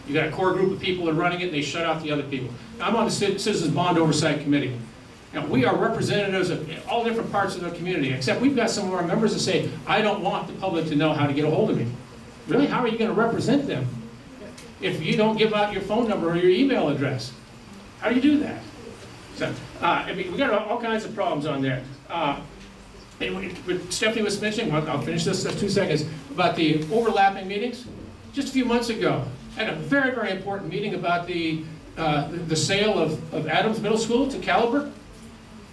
You got a core group of people that are running it, and they shut out the other people. Now, I'm on the Citizens Bond Oversight Committee. Now, we are representatives of all different parts of the community, except we've got some of our members that say, I don't want the public to know how to get a hold of me. Really? How are you going to represent them if you don't give out your phone number or your email address? How do you do that? So, I mean, we got all kinds of problems on there. And what Stephanie was mentioning, I'll finish this in 2 seconds, about the overlapping meetings. Just a few months ago, I had a very, very important meeting about the sale of Adams Middle School to Caliber,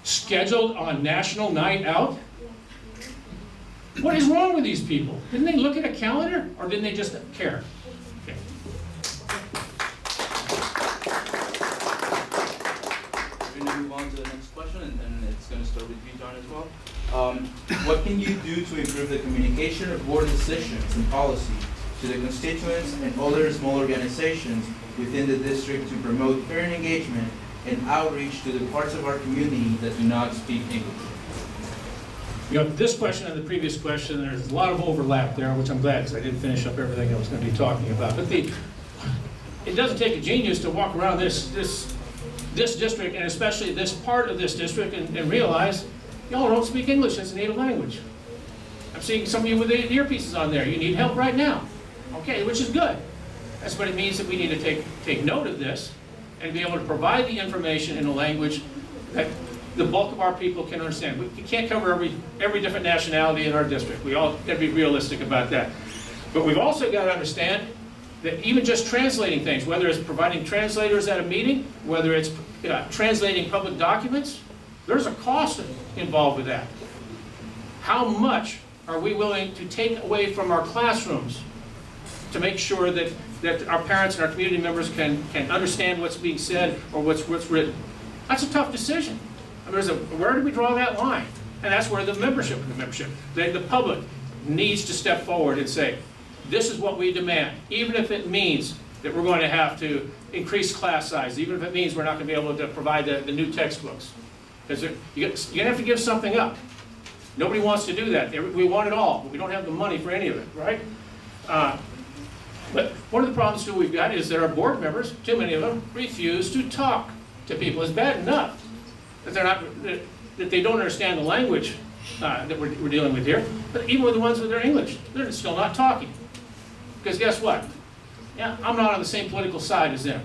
scheduled on National Night Out. What is wrong with these people? Didn't they look at a calendar, or didn't they just care? Okay. We're going to move on to the next question, and it's going to start with you, John, as well. What can you do to improve the communication of board decisions and policy to the constituents and other small organizations within the district to promote parent engagement and outreach to the parts of our community that do not speak English? You know, this question and the previous question, there's a lot of overlap there, which I'm glad, because I didn't finish up everything I was going to be talking about. But it doesn't take a genius to walk around this district, and especially this part of this district, and realize y'all don't speak English as a native language. I'm seeing some of you with the earpieces on there. You need help right now. Okay, which is good. That's what it means, that we need to take note of this and be able to provide the information in a language that the bulk of our people can understand. We can't cover every different nationality in our district. We all got to be realistic about that. But we've also got to understand that even just translating things, whether it's providing translators at a meeting, whether it's translating public documents, there's a cost involved with that. How much are we willing to take away from our classrooms to make sure that our parents and our community members can understand what's being said or what's written? That's a tough decision. I mean, where do we draw that line? And that's where the public needs to step forward and say, this is what we demand, even if it means that we're going to have to increase class size, even if it means we're not going to be able to provide the new textbooks. Because you're going to have to give something up. Nobody wants to do that. We want it all, but we don't have the money for any of it, right? But one of the problems too we've got is that our board members, too many of them, refuse to talk to people. It's bad enough that that they don't understand the language that we're dealing with here, but even with the ones with their English, they're still not talking. Because guess what? Yeah, I'm not on the same political side as them.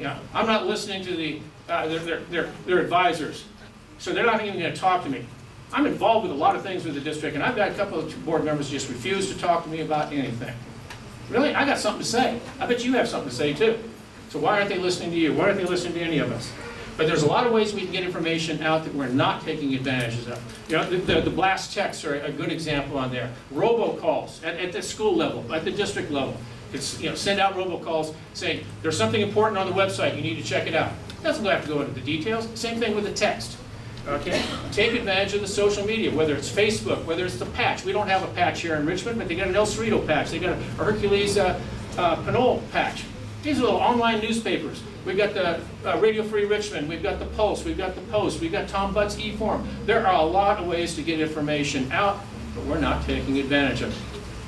Yeah, I'm not listening to their advisors, so they're not even going to talk to me. I'm involved with a lot of things with the district, and I've got a couple of board members who just refuse to talk to me about anything. Really? I got something to say. I bet you have something to say too. So why aren't they listening to you? Why aren't they listening to any of us? But there's a lot of ways we can get information out that we're not taking advantages of. You know, the blast texts are a good example on there. Robocalls at the school level, at the district level. It's, you know, send out robocalls saying there's something important on the website, you need to check it out. It doesn't have to go into the details. Same thing with the text. Okay? Take advantage of the social media, whether it's Facebook, whether it's the patch. We don't have a patch here in Richmond, but they got an El Cerrito patch. They got a Hercules Pinole patch. These are little online newspapers. We've got the Radio Free Richmond, we've got the Pulse, we've got the Post, we've got Tom Butt's e-form. There are a lot of ways to get information out, but we're not taking advantage of it.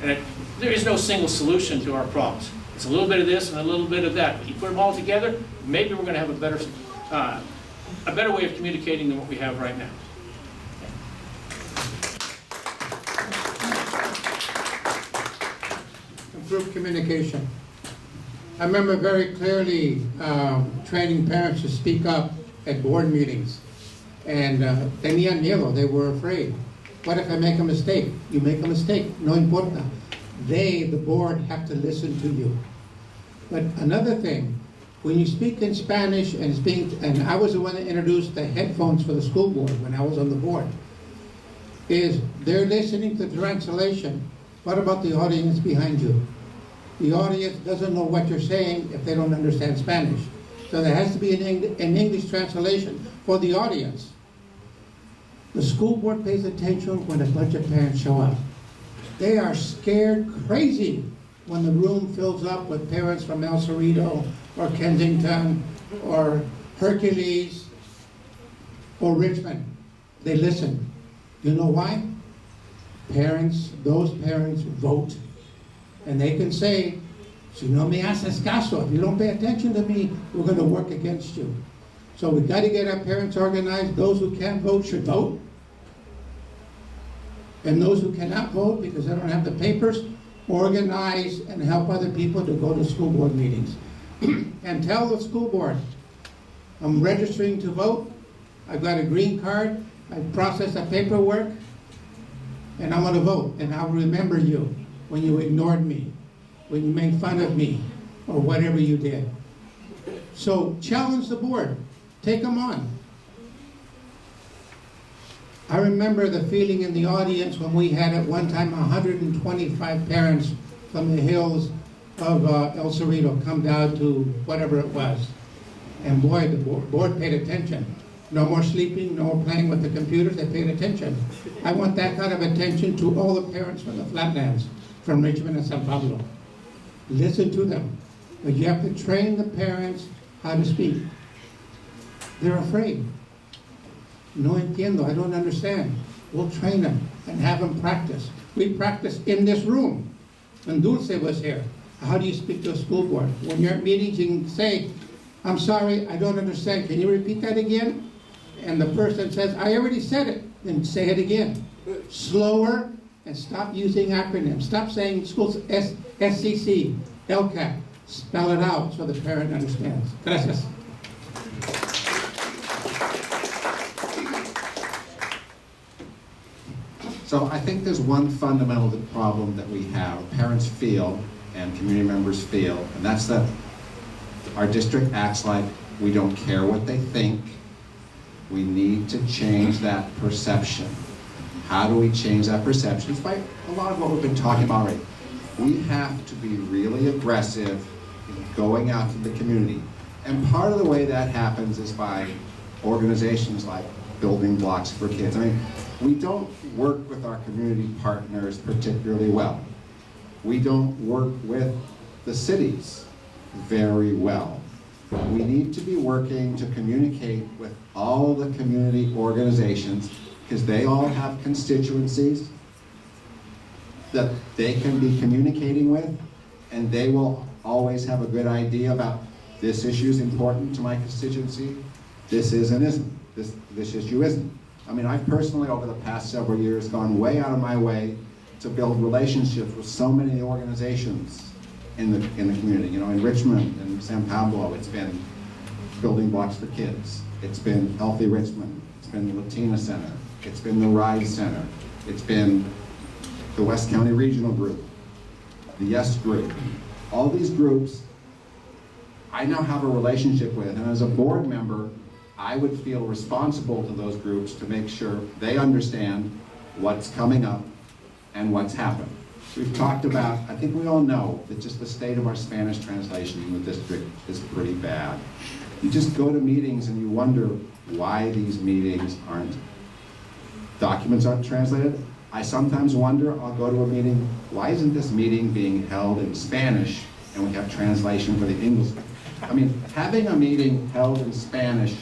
And there is no single solution to our problems. It's a little bit of this and a little bit of that. But you put them all together, maybe we're going to have a better way of communicating than what we have right now. Improved communication. I remember very clearly training parents to speak up at board meetings. And tenían miedo, they were afraid. What if I make a mistake? You make a mistake, no importa. They, the board, have to listen to you. But another thing, when you speak in Spanish and I was the one that introduced the headphones for the school board when I was on the board, is they're listening to the translation. What about the audience behind you? The audience doesn't know what you're saying if they don't understand Spanish. So there has to be an English translation for the audience. The school board pays attention when a bunch of parents show up. They are scared crazy when the room fills up with parents from El Cerrito or Kensington or Hercules or Richmond. They listen. You know why? Those parents vote. And they can say, si no me haces caso, if you don't pay attention to me, we're going to work against you. So we've got to get our parents organized. Those who can't vote should vote. And those who cannot vote because they don't have the papers, organize and help other people to go to school board meetings. And tell the school board, I'm registering to vote, I've got a green card, I processed the paperwork, and I'm going to vote. And I'll remember you when you ignored me, when you made fun of me, or whatever you did. So challenge the board, take them on. I remember the feeling in the audience when we had at one time 125 parents from the hills of El Cerrito come down to whatever it was. And boy, the board paid attention. No more sleeping, no more playing with the computers, they paid attention. I want that kind of attention to all the parents from the flatlands, from Richmond and San Pablo. Listen to them. But you have to train the parents how to speak. They're afraid. No entiendo, I don't understand. We'll train them and have them practice. We practice in this room. When Dulce was here, how do you speak to a school board? When you're at meetings, you can say, I'm sorry, I don't understand. Can you repeat that again? And the person says, I already said it. Then say it again. Slower, and stop using acronyms. Stop saying schools SCC, LCAP. Spell it out so the parent understands. Gracias. So I think there's one fundamental problem that we have, parents feel and community members feel, and that's that our district acts like we don't care what they think. We need to change that perception. How do we change that perception? It's by a lot of what we've been talking about already. We have to be really aggressive in going out to the community. And part of the way that happens is by organizations like Building Blocks for Kids. I mean, we don't work with our community partners particularly well. We don't work with the cities very well. We need to be working to communicate with all the community organizations because they all have constituencies that they can be communicating with, and they will always have a good idea about this issue is important to my constituency, this is and isn't, this issue isn't. I mean, I've personally, over the past several years, gone way out of my way to build relationships with so many organizations in the community. You know, in Richmond and San Pablo, it's been Building Blocks for Kids, it's been Healthy Richmond, it's been the Latina Center, it's been the RISE Center, it's been the West County Regional Group, the YES Group. All these groups I now have a relationship with, and as a board member, I would feel responsible to those groups to make sure they understand what's coming up and what's happened. We've talked about, I think we all know that just the state of our Spanish translation in the district is pretty bad. You just go to meetings and you wonder why these meetings documents aren't translated. I sometimes wonder, I'll go to a meeting, why isn't this meeting being held in Spanish and we have translation for the English? I mean, having a meeting held in Spanish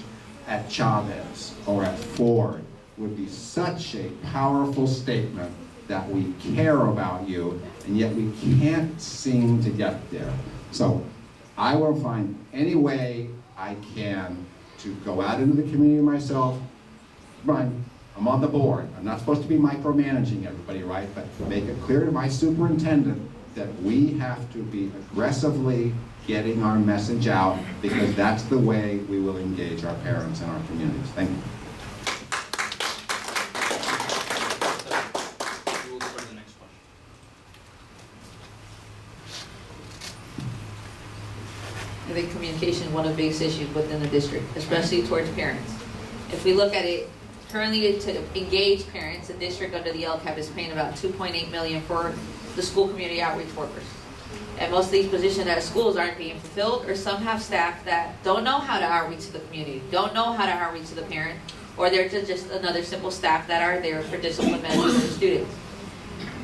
at Chavez or at Ford would be such a powerful statement that we care about you, and yet we can't seem to get there. So I will find any way I can to go out into the community myself. I'm on the board. I'm not supposed to be micromanaging everybody, right? But make it clear to my superintendent that we have to be aggressively getting our message out, because that's the way we will engage our parents and our communities. Thank you. We'll go to the next question. I think communication is one of the biggest issues within the district, especially towards parents. If we look at it, currently to engage parents, the district under the LCAP is paying about $2.8 million for the school community outreach workers. And most of these positions at schools aren't being fulfilled, or some have staff that don't know how to outreach to the community, don't know how to outreach to the parent, or they're just another simple staff that are there for discipline management of the students.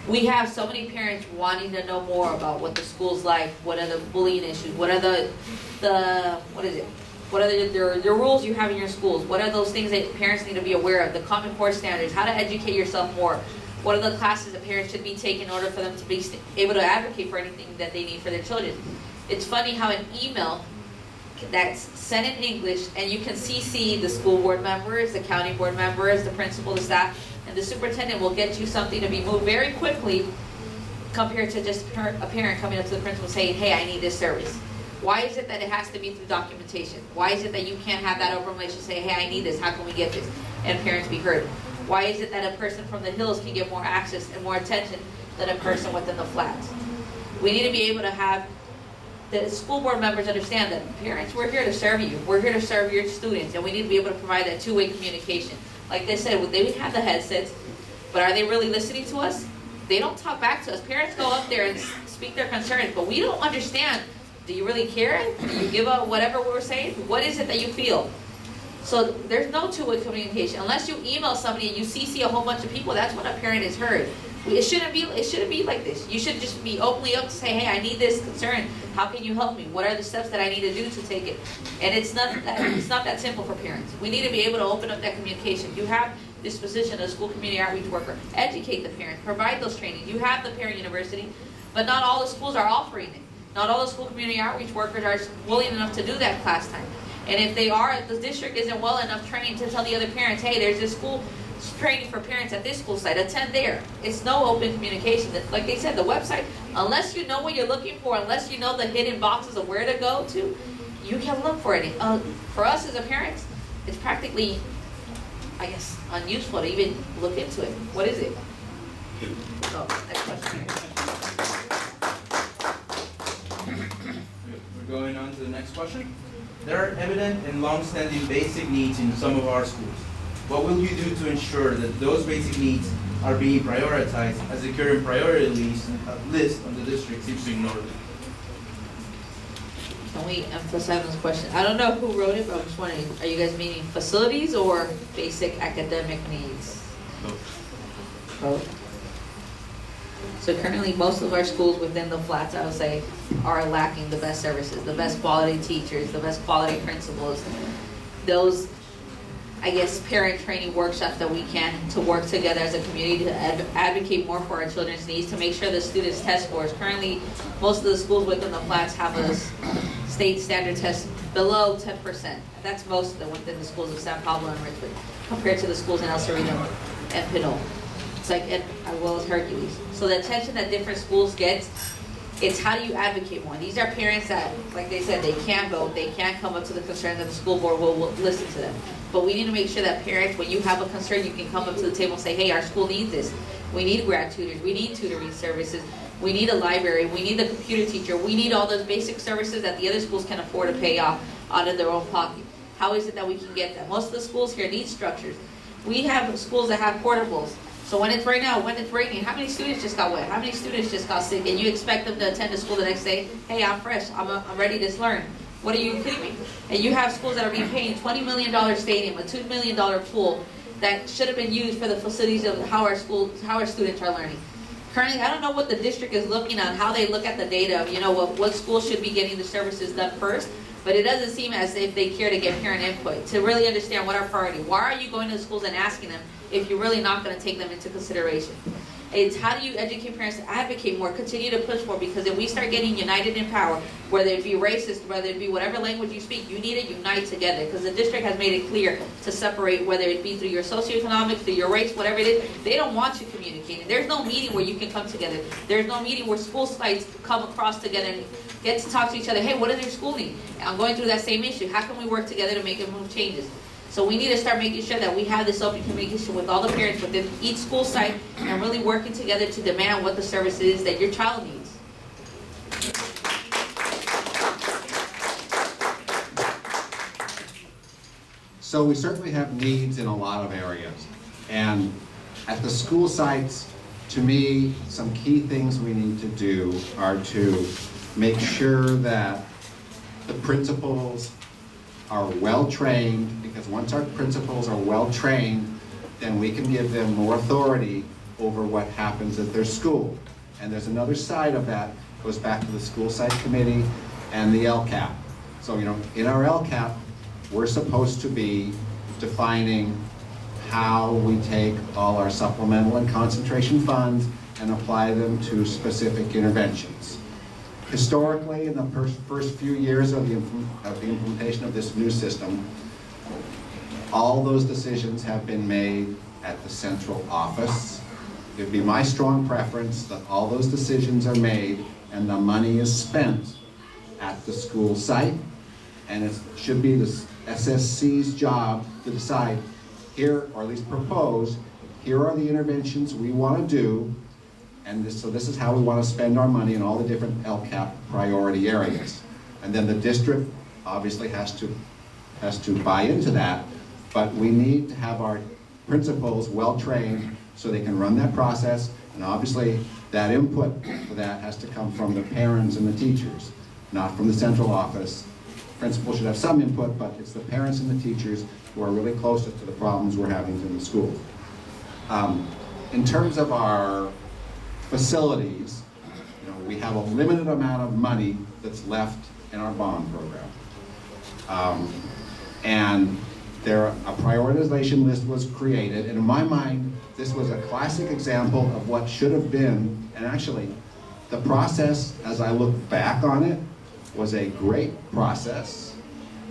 We have so many parents wanting to know more about what the school's like, what are the bullying issues, what are the rules you have in your schools, what are those things that parents need to be aware of, the Common Core standards, how to educate yourself more, what are the classes that parents should be taking in order for them to be able to advocate for anything that they need for their children. It's funny how an email that's sent in English, and you can CC the school board members, the county board members, the principal, the staff, and the superintendent will get you something to be moved very quickly compared to just a parent coming up to the principal saying, hey, I need this service. Why is it that it has to be through documentation? Why is it that you can't have that open relationship, say, hey, I need this, how can we get this? And parents be heard. Why is it that a person from the hills can get more access and more attention than a person within the flats? We need to be able to have the school board members understand that parents, we're here to serve you. We're here to serve your students, and we need to be able to provide that two-way communication. Like they said, they have the headsets, but are they really listening to us? They don't talk back to us. Parents go up there and speak their concerns, but we don't understand. Do you really care? Do you give up whatever we were saying? What is it that you feel? So there's no two-way communication. Unless you email somebody and you CC a whole bunch of people, that's when a parent is heard. It shouldn't be like this. You should just be openly up to say, hey, I need this concern. How can you help me? What are the steps that I need to do to take it? And it's not that simple for parents. We need to be able to open up that communication. You have this position as a school community outreach worker. Educate the parents. Provide those trainings. You have the parent university, but not all the schools are offering it. Not all the school community outreach workers are willing enough to do that class time. And if they are, the district isn't well enough trained to tell the other parents, hey, there's this school training for parents at this school site, attend there. It's no open communication. Like they said, the website, unless you know what you're looking for, unless you know the hidden boxes of where to go to, you can look for it. For us as a parents, it's practically, I guess, unuseful to even look into it. What is it? Oh, next question. We're going on to the next question. There are evident and long-standing basic needs in some of our schools. What will you do to ensure that those basic needs are being prioritized, as the current priority list on the district seems to ignore them? Can we emphasize this question? I don't know who wrote it, but I'm just wondering, are you guys meaning facilities or basic academic needs? Both. So currently, most of our schools within the flats, I would say, are lacking the best services, the best quality teachers, the best quality principals. Those I guess, parent training workshops that we can to work together as a community to advocate more for our children's needs, to make sure the students' test scores. Currently, most of the schools within the flats have a state standard test below 10%. That's most of them within the schools of San Pablo and Richmond, compared to the schools in El Cerrito and Pinole. It's like, as well as Hercules. So the attention that different schools get, it's how do you advocate more? These are parents that, like they said, they can't vote, they can't come up to the concern that the school board will listen to them. But we need to make sure that parents, when you have a concern, you can come up to the table and say, hey, our school needs this. We need grad tutors, we need tutoring services, we need a library, we need a computer teacher, we need all those basic services that the other schools can afford to pay off out of their own pocket. How is it that we can get that? Most of the schools here need structures. We have schools that have portables. So when it's raining, how many students just got wet? How many students just got sick? And you expect them to attend to school the next day? Hey, I'm fresh. I'm ready to learn. What are you kidding me? And you have schools that are being paid $20 million stadium, a $2 million pool that should have been used for the facilities of how our students are learning. Currently, I don't know what the district is looking on, how they look at the data of, what schools should be getting the services done first. But it doesn't seem as if they care to get parent input, to really understand what our priority. Why are you going to the schools and asking them if you're really not going to take them into consideration? It's how do you educate parents to advocate more, continue to push more, because if we start getting united in power, whether it be racist, whether it be whatever language you speak, you need to unite together, because the district has made it clear to separate, whether it be through your socioeconomics, through your race, whatever it is. They don't want you communicating. There's no meeting where you can come together. There's no meeting where school sites come across together and get to talk to each other. Hey, what does your school need? I'm going through that same issue. How can we work together to make and move changes? So we need to start making sure that we have this open communication with all the parents within each school site and really working together to demand what the service is that your child needs. So we certainly have needs in a lot of areas. And at the school sites, to me, some key things we need to do are to make sure that the principals are well-trained, because once our principals are well-trained, then we can give them more authority over what happens at their school. And there's another side of that, goes back to the school site committee and the LCAP. So, in our LCAP, we're supposed to be defining how we take all our supplemental and concentration funds and apply them to specific interventions. Historically, in the first few years of the implementation of this new system, all those decisions have been made at the central office. It would be my strong preference that all those decisions are made and the money is spent at the school site, and it should be the SSC's job to decide here, or at least propose, here are the interventions we want to do, and so this is how we want to spend our money in all the different LCAP priority areas. And then the district obviously has to buy into that, but we need to have our principals well-trained so they can run that process, and obviously that input for that has to come from the parents and the teachers, not from the central office. Principals should have some input, but it's the parents and the teachers who are really closest to the problems we're having in the school. In terms of our facilities, we have a limited amount of money that's left in our bond program. And a prioritization list was created, and in my mind, this was a classic example of what should have been, and actually, the process, as I look back on it, was a great process,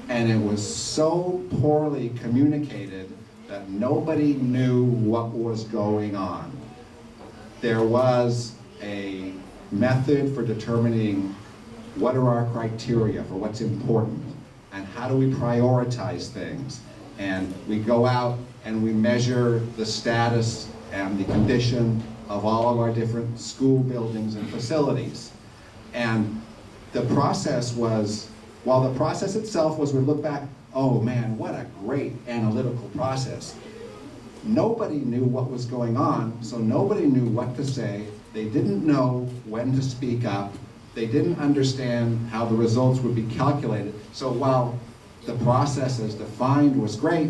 and it was so poorly communicated that nobody knew what was going on. There was a method for determining what are our criteria for what's important and how do we prioritize things. And we go out and we measure the status and the condition of all of our different school buildings and facilities. And the process was, while the process itself was, we look back, oh man, what a great analytical process. Nobody knew what was going on, so nobody knew what to say. They didn't know when to speak up. They didn't understand how the results would be calculated. So while the process as defined was great,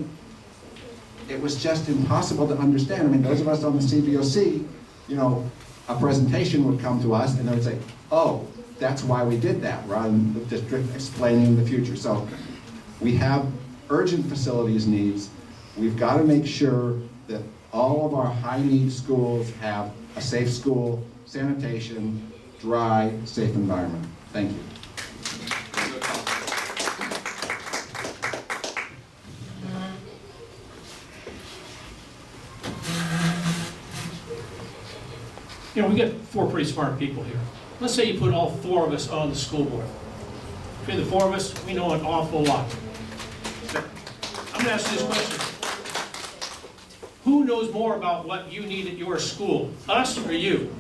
it was just impossible to understand. I mean, those of us on the CBOC, a presentation would come to us and they would say, oh, that's why we did that, rather than the district explaining the future. So we have urgent facilities needs, We've got to make sure that all of our high-need schools have a safe school, sanitation, dry, safe environment. Thank you. You know, we got 4 pretty smart people here. Let's say you put all 4 of us on the school board. Between the 4 of us, we know an awful lot. I'm going to ask you this question. Who knows more about what you need at your school, us or you?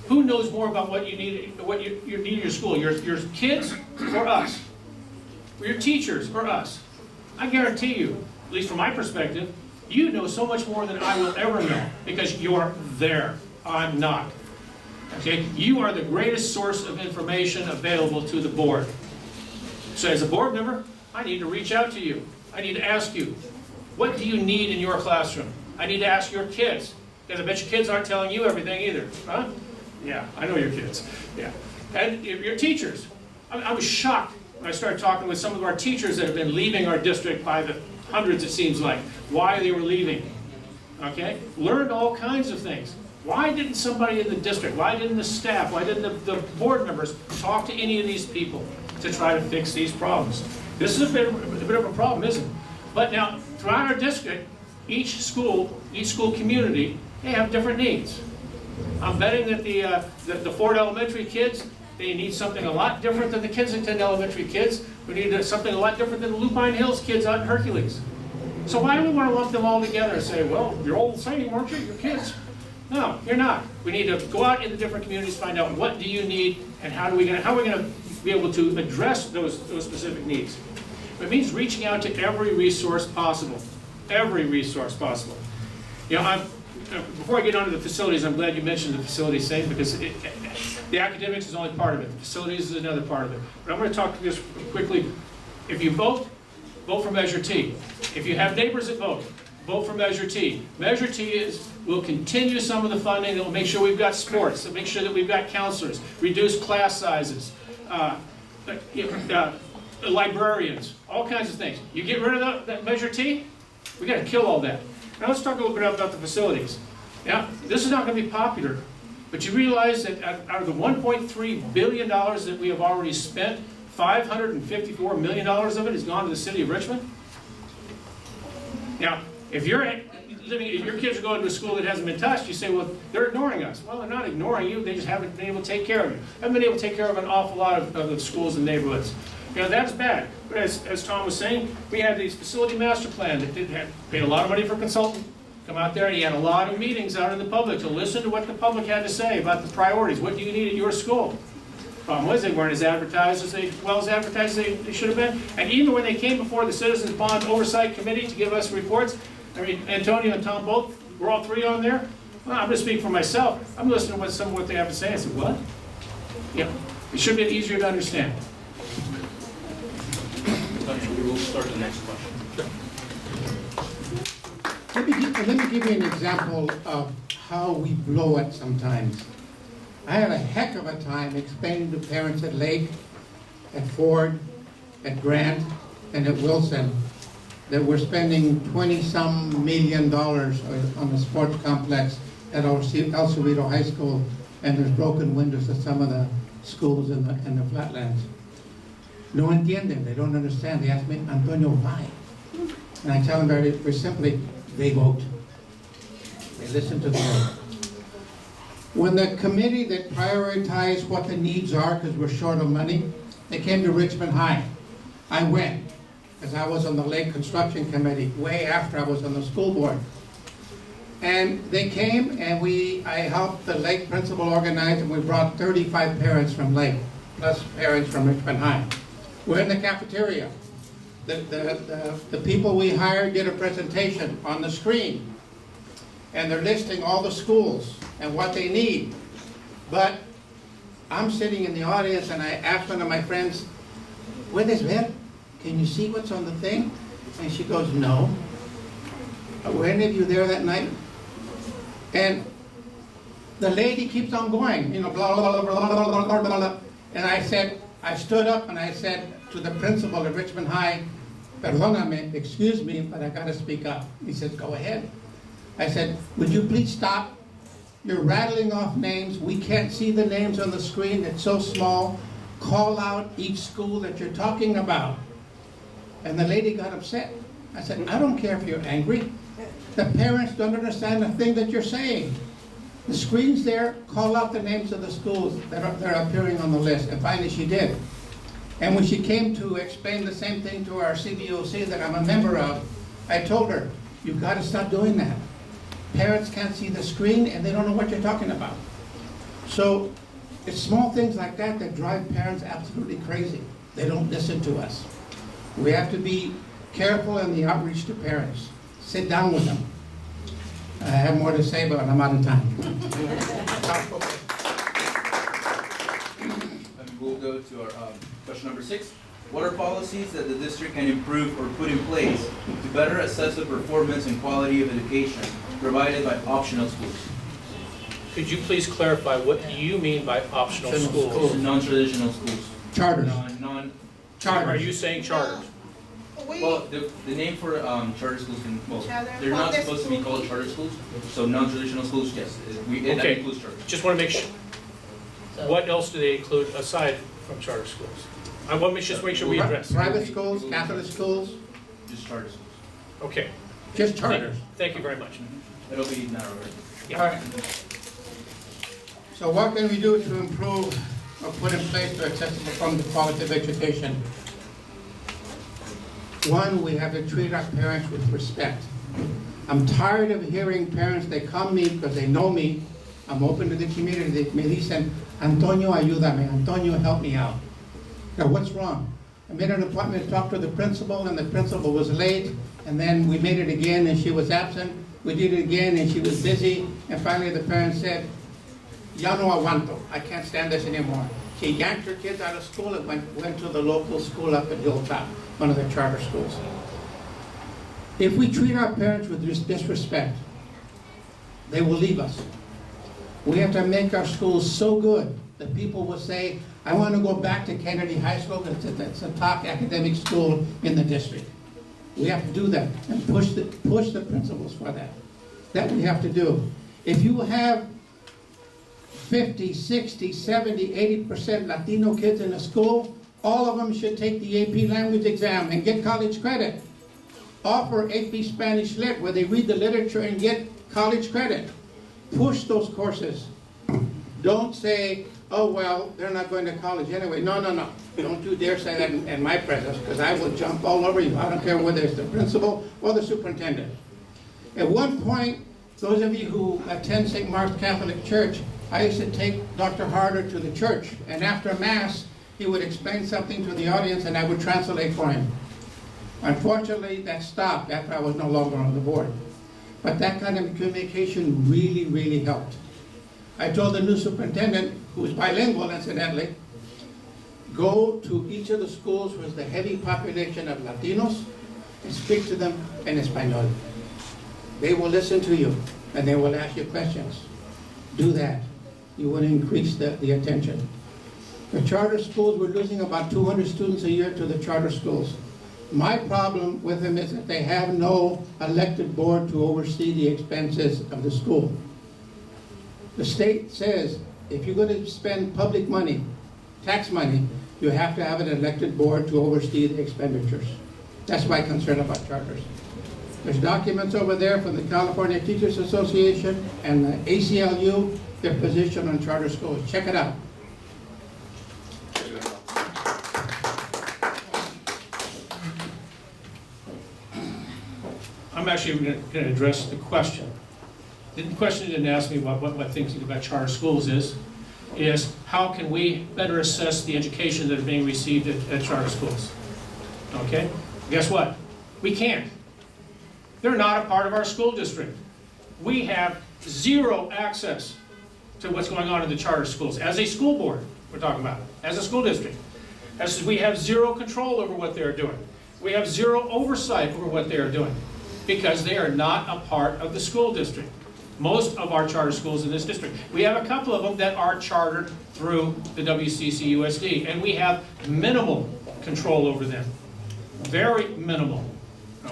Who knows more about what you need at your school, your kids or us? Or your teachers or us? I guarantee you, at least from my perspective, you know so much more than I will ever know because you're there. I'm not. Okay? You are the greatest source of information available to the board. So as a board member, I need to reach out to you. I need to ask you, what do you need in your classroom? I need to ask your kids, because I bet your kids aren't telling you everything either. Huh? Yeah, I know your kids. Yeah. And your teachers. I was shocked when I started talking with some of our teachers that have been leaving our district by the hundreds, it seems like, why they were leaving. Okay? Learned all kinds of things. Why didn't somebody in the district, why didn't the staff, why didn't the board members talk to any of these people to try to fix these problems? This is a bit of a problem, isn't it? But now, throughout our district, each school community, they have different needs. I'm betting that the Ford Elementary kids, they need something a lot different than the Kensington Elementary kids. We need something a lot different than the Lupine Hills kids out in Hercules. So why do we want to lump them all together and say, well, you're all the same, aren't you? You're kids. No, you're not. We need to go out into different communities, find out what do you need, and how are we going to be able to address those specific needs. It means reaching out to every resource possible. Every resource possible. You know, before I get onto the facilities, I'm glad you mentioned the facilities thing because the academics is only part of it. The facilities is another part of it. But I'm going to talk to this quickly. If you vote for Measure T. If you have neighbors that vote for Measure T. Measure T will continue some of the funding that will make sure we've got sports, that make sure that we've got counselors, reduce class sizes, librarians, all kinds of things. You get rid of that Measure T, we got to kill all that. Now let's talk a little bit about the facilities. Now, this is not going to be popular, but you realize that out of the $1.3 billion that we have already spent, $554 million of it has gone to the city of Richmond. Now, if your kids are going to a school that hasn't been touched, you say, well, they're ignoring us. Well, they're not ignoring you, they just haven't been able to take care of you. Haven't been able to take care of an awful lot of the schools and neighborhoods. You know, that's bad. But as Tom was saying, we had these facility master plan that paid a lot of money for a consultant. Come out there and he had a lot of meetings out in the public to listen to what the public had to say about the priorities. What do you need at your school? Problem was they weren't as advertised as they should have been. And even when they came before the Citizens Bond Oversight Committee to give us reports, I mean, Antonio and Tom both, we're all 3 on there. Well, I'm going to speak for myself. I'm listening to some of what they have to say. I said, what? Yeah, it should be easier to understand. We'll start the next question. Let me give you an example of how we blow it sometimes. I had a heck of a time explaining to parents at Lake, at Ford, at Grant, and at Wilson that we're spending $20-some million on the sports complex at El Cerrito High School, and there's broken windows at some of the schools in the flatlands. No entienden, they don't understand. They ask me, Antonio, why? And I tell them very simply, they vote. They listen to the vote. When the committee that prioritized what the needs are, because we're short of money, they came to Richmond High. I went, because I was on the Lake Construction Committee way after I was on the school board. And they came and I helped the Lake principal organize, and we brought 35 parents from Lake, plus parents from Richmond High. We're in the cafeteria. The people we hired did a presentation on the screen, and they're listing all the schools and what they need. But I'm sitting in the audience and I asked one of my friends, "Puedes ver? Can you see what's on the thing?" And she goes, "No." Were any of you there that night? And the lady keeps on going, you know, blah, blah, blah, blah, blah, blah, blah, blah. And I stood up and I said to the principal at Richmond High, Perdóname, excuse me, but I gotta speak up. He says, go ahead. I said, would you please stop? You're rattling off names. We can't see the names on the screen. It's so small. Call out each school that you're talking about. And the lady got upset. I said, I don't care if you're angry. The parents don't understand the thing that you're saying. The screen's there. Call out the names of the schools that are appearing on the list. And finally she did. And when she came to explain the same thing to our CBOC that I'm a member of, I told her, you've got to stop doing that. Parents can't see the screen and they don't know what you're talking about. So it's small things like that that drive parents absolutely crazy. They don't listen to us. We have to be careful in the outreach to parents. Sit down with them. I have more to say, but I'm out of time. And we'll go to our question number 6. What are policies that the district can improve or put in place to better assess the performance and quality of education provided by optional schools? Could you please clarify what you mean by optional schools? Non-traditional schools. Charters. Are you saying charters? Well, the name for charter schools can, well, Charter they're not public supposed to be called charter schools, so non-traditional schools, yes, that Okay. includes charter. Just want to make sure. What else do they include aside from charter schools? I want to just make sure we address. Private schools, Catholic schools, Just charter schools. Okay. just charters. Thank you very much. It'll be narrower. Yeah. All right. So what can we do to improve or put in place to accessible from the quality of education? One, we have to treat our parents with respect. I'm tired of hearing parents, they come me because they know me. I'm open to the community. They me dicen, Antonio, ayúdame. Antonio, help me out. Now, what's wrong? I made an appointment to talk to the principal, and the principal was late, and then we made it again, and she was absent. We did it again, and she was busy, and finally the parent said, ya no aguanto. I can't stand this anymore. She yanked her kids out of school and went to the local school up at Hilltop, one of the charter schools. If we treat our parents with disrespect, they will leave us. We have to make our schools so good that people will say, I want to go back to Kennedy High School because it's a top academic school in the district. We have to do that and push the principals for that. That we have to do. If you have 50, 60, 70, 80% Latino kids in a school, all of them should take the AP language exam and get college credit. Offer AP Spanish Lit where they read the literature and get college credit. Push those courses. Don't say, oh, well, they're not going to college anyway. No, no, no. Don't you dare say that in my presence, because I will jump all over you. I don't care whether it's the principal or the superintendent. At one point, those of you who attend St. Mark's Catholic Church, I used to take Dr. Harder to the church, and after Mass, he would explain something to the audience, and I would translate for him. Unfortunately, that stopped after I was no longer on the board. But that kind of communication really, really helped. I told the new superintendent, who is bilingual incidentally, go to each of the schools with the heavy population of Latinos and speak to them in Espanol. They will listen to you and they will ask you questions. Do that. You will increase the attention. The charter schools, we're losing about 200 students a year to the charter schools. My problem with them is that they have no elected board to oversee the expenses of the school. The state says if you're going to spend public money, tax money, you have to have an elected board to oversee the expenditures. That's my concern about charters. There's documents over there from the California Teachers Association and the ACLU, their position on charter schools. Check it out. I'm actually going to address the question. The question didn't ask me what thinking about charter schools is how can we better assess the education that is being received at charter schools? Okay? Guess what? We can't. They're not a part of our school district. We have zero access to what's going on in the charter schools. As a school board, we're talking about, as a school district. As we have zero control over what they're doing. We have zero oversight over what they are doing because they are not a part of the school district. Most of our charter schools in this district. We have a couple of them that are chartered through the WCCUSD, and we have minimal control over them. Very minimal,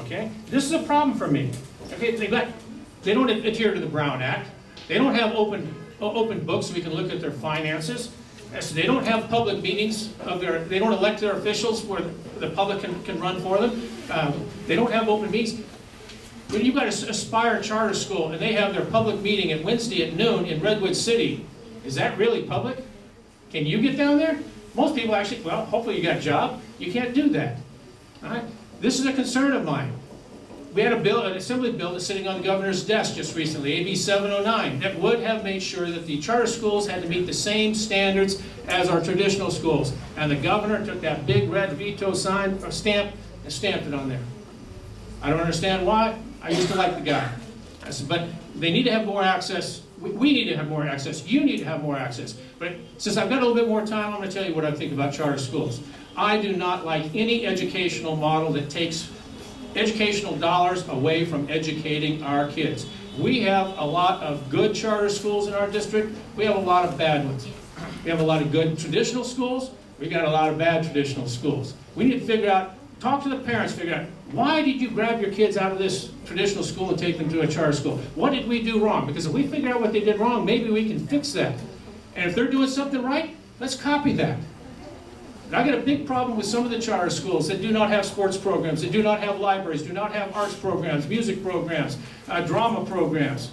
okay? This is a problem for me, okay? They don't adhere to the Brown Act. They don't have open books so we can look at their finances. So they don't have public meetings they don't elect their officials where the public can run for them. They don't have open meetings. When you've got an Aspire charter school and they have their public meeting at Wednesday at noon in Redwood City, is that really public? Can you get down there? Most people actually, well, hopefully you got a job. You can't do that. All right? This is a concern of mine. We had an assembly bill that's sitting on the governor's desk just recently, AB 709, that would have made sure that the charter schools had to meet the same standards as our traditional schools. And the governor took that big red veto sign or stamp and stamped it on there. I don't understand why. I used to like the guy. I said, but they need to have more access. We need to have more access. You need to have more access. But since I've got a little bit more time, I'm going to tell you what I think about charter schools. I do not like any educational model that takes educational dollars away from educating our kids. We have a lot of good charter schools in our district. We have a lot of bad ones. We have a lot of good traditional schools. We've got a lot of bad traditional schools. We need to figure out, talk to the parents, figure out, why did you grab your kids out of this traditional school and take them to a charter school? What did we do wrong? Because if we figure out what they did wrong, maybe we can fix that. And if they're doing something right, let's copy that. And I got a big problem with some of the charter schools that do not have sports programs, that do not have libraries, do not have arts programs, music programs, drama programs.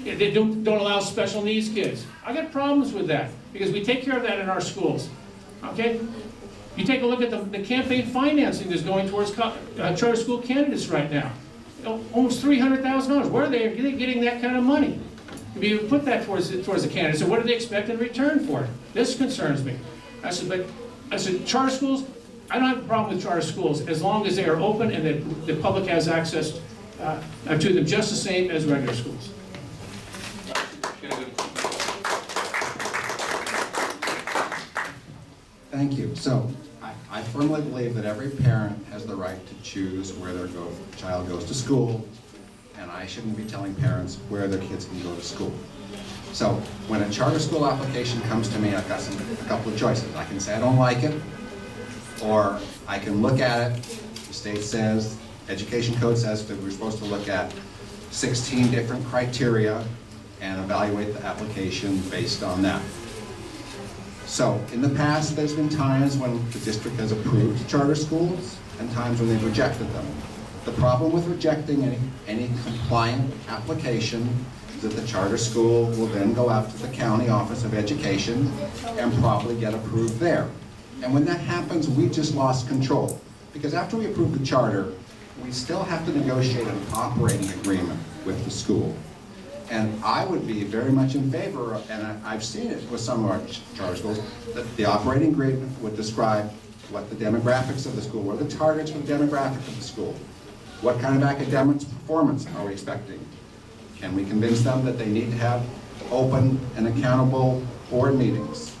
They don't allow special needs kids. I got problems with that because we take care of that in our schools. Okay? You take a look at the campaign financing that's going towards charter school candidates right now. Almost $300,000. Where are they getting that kind of money? If you put that towards the candidates, and what do they expect in return for it? This concerns me. I said, charter schools, I don't have a problem with charter schools as long as they are open and that the public has access to them just the same as regular schools. Thank you. So I firmly believe that every parent has the right to choose where their child goes to school, and I shouldn't be telling parents where their kids can go to school. So when a charter school application comes to me, I've got a couple of choices. I can say I don't like it, or I can look at it. The state says, education code says that we're supposed to look at 16 different criteria and evaluate the application based on that. So in the past, there's been times when the district has approved charter schools and times when they've rejected them. The problem with rejecting any compliant application is that the charter school will then go out to the county office of education and probably get approved there. And when that happens, we just lost control. Because after we approve the charter, we still have to negotiate an operating agreement with the school. And I would be very much in favor of, and I've seen it with some of our charter schools, that the operating agreement would describe what the demographics of the school, what are the targets for the demographic of the school, what kind of academic performance are we expecting. Can we convince them that they need to have open and accountable board meetings?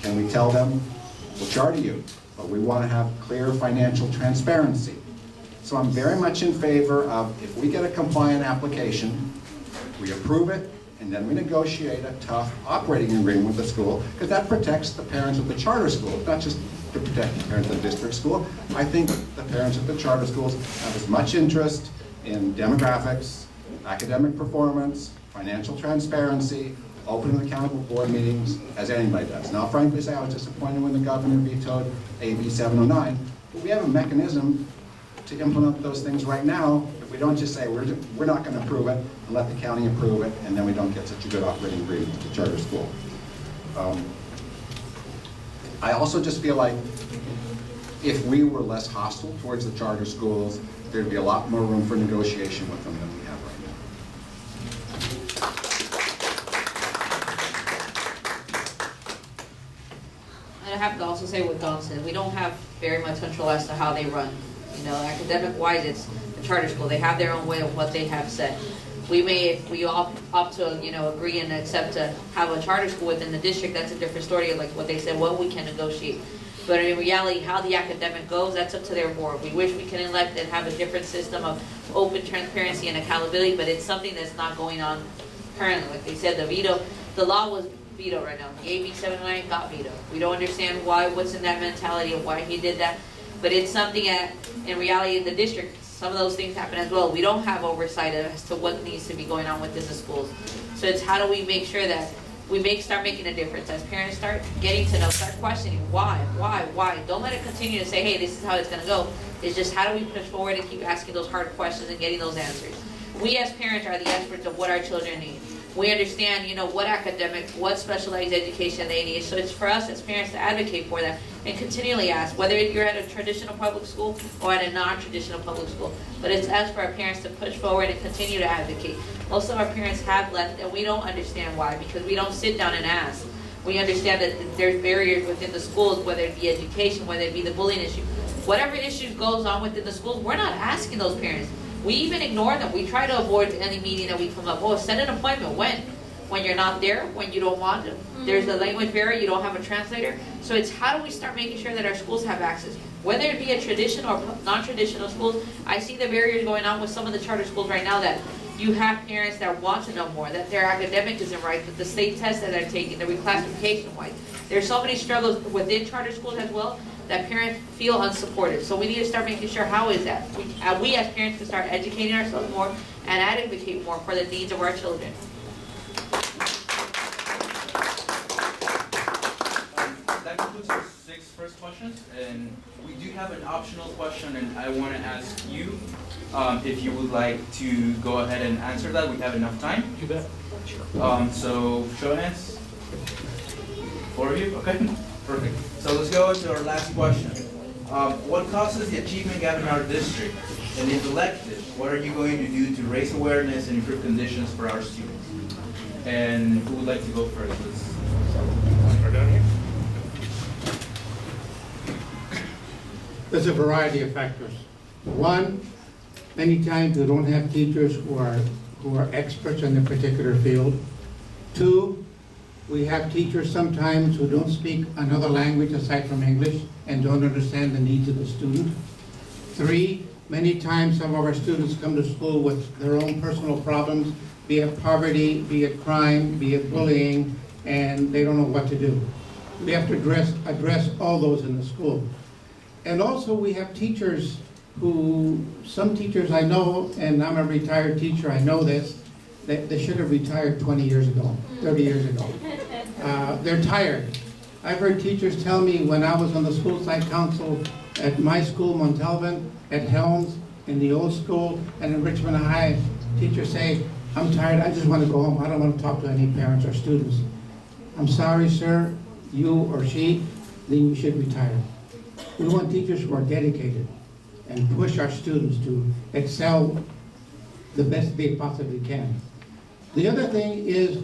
Can we tell them, we'll charter you, but we want to have clear financial transparency? So I'm very much in favor of, if we get a compliant application, we approve it, and then we negotiate a tough operating agreement with the school, because that protects the parents of the charter school, not just to protect the parents of the district school. I think the parents of the charter schools have as much interest in demographics, academic performance, financial transparency, open and accountable board meetings as anybody does. Now, frankly say, I was disappointed when the governor vetoed AB 709, but we have a mechanism to implement those things right now. If we don't just say we're not going to approve it and let the county approve it, and then we don't get such a good operating agreement with the charter school. I also just feel like if we were less hostile towards the charter schools, there'd be a lot more room for negotiation with them than we have right now. I have to also say what Don said. We don't have very much control as to how they run. You know, academic-wise, it's the charter school. They have their own way of what they have set. We opt to, agree and accept to have a charter school within the district. That's a different story, like what they said, what we can negotiate. But in reality, how the academic goes, that's up to their board. We wish we can elect and have a different system of open transparency and accountability, but it's something that's not going on currently. Like they said, the law was vetoed right now. The AB 709 got vetoed. We don't understand why, what's in that mentality of why he did that. But it's something that, in reality, in the district, some of those things happen as well. We don't have oversight as to what needs to be going on within the schools. So it's how do we make sure that we start making a difference as parents start getting to know, start questioning why. Don't let it continue to say, hey, this is how it's gonna go. It's just how do we push forward and keep asking those hard questions and getting those answers. We as parents are the experts of what our children need. We understand, what academic, what specialized education they need. So it's for us as parents to advocate for them and continually ask, whether you're at a traditional public school or at a non-traditional public school. But it's us for our parents to push forward and continue to advocate. Most of our parents have left and we don't understand why, because we don't sit down and ask. We understand that there's barriers within the schools, whether it be education, whether it be the bullying issue. Whatever issue goes on within the schools, we're not asking those parents. We even ignore them. We try to avoid any meeting that we come up. Oh, set an appointment. When? When you're not there, when you don't want them. There's a language barrier, you don't have a translator. So it's how do we start making sure that our schools have access? Whether it be a traditional or non-traditional schools, I see the barriers going on with some of the charter schools right now that you have parents that want to know more, that their academic isn't right, that the state tests that they're taking, the reclassification-wise. There's so many struggles within charter schools as well that parents feel unsupported. So we need to start making sure how is that. We as parents can start educating ourselves more and advocate more for the needs of our children. That concludes our 6 first questions, and we do have an optional question, and I want to ask you if you would like to go ahead and answer that. We have enough time. You bet. So show of hands. 4 of you? Okay, perfect. So let's go to our last question. What causes the achievement gap in our district? And if elected, what are you going to do to raise awareness and improve conditions for our students? And who would like to go first? Let's start down here. There's a variety of factors. One, many times we don't have teachers who are experts in a particular field. Two, we have teachers sometimes who don't speak another language aside from English and don't understand the needs of the student. Three, many times some of our students come to school with their own personal problems, be it poverty, be it crime, be it bullying, and they don't know what to do. We have to address all those in the school. And also we have teachers who, some teachers I know, and I'm a retired teacher, I know this, they should have retired 20 years ago, 30 years ago. They're tired. I've heard teachers tell me when I was on the school site council at my school, Montalvan, at Helms, in the old school, and in Richmond High, teachers say, I'm tired, I just want to go home, I don't want to talk to any parents or students. I'm sorry, sir, you or she, then you should retire. We want teachers who are dedicated and push our students to excel the best they possibly can. The other thing is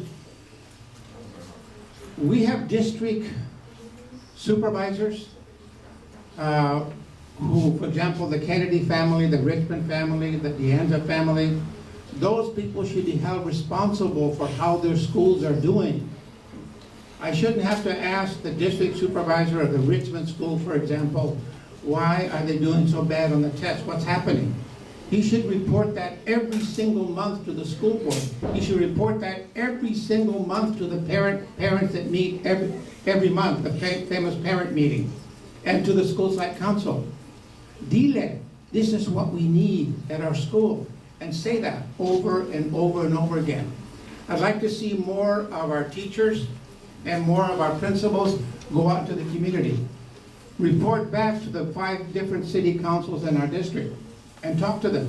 we have district supervisors who, for example, the Kennedy family, the Richmond family, the Deanza family, those people should be held responsible for how their schools are doing. I shouldn't have to ask the district supervisor of the Richmond school, for example, why are they doing so bad on the test? What's happening? He should report that every single month to the school board. He should report that every single month to the parents that meet every month, the famous parent meeting, and to the school site council. Dile, this is what we need at our school, and say that over and over and over again. I'd like to see more of our teachers and more of our principals go out to the community. Report back to the 5 different city councils in our district and talk to them.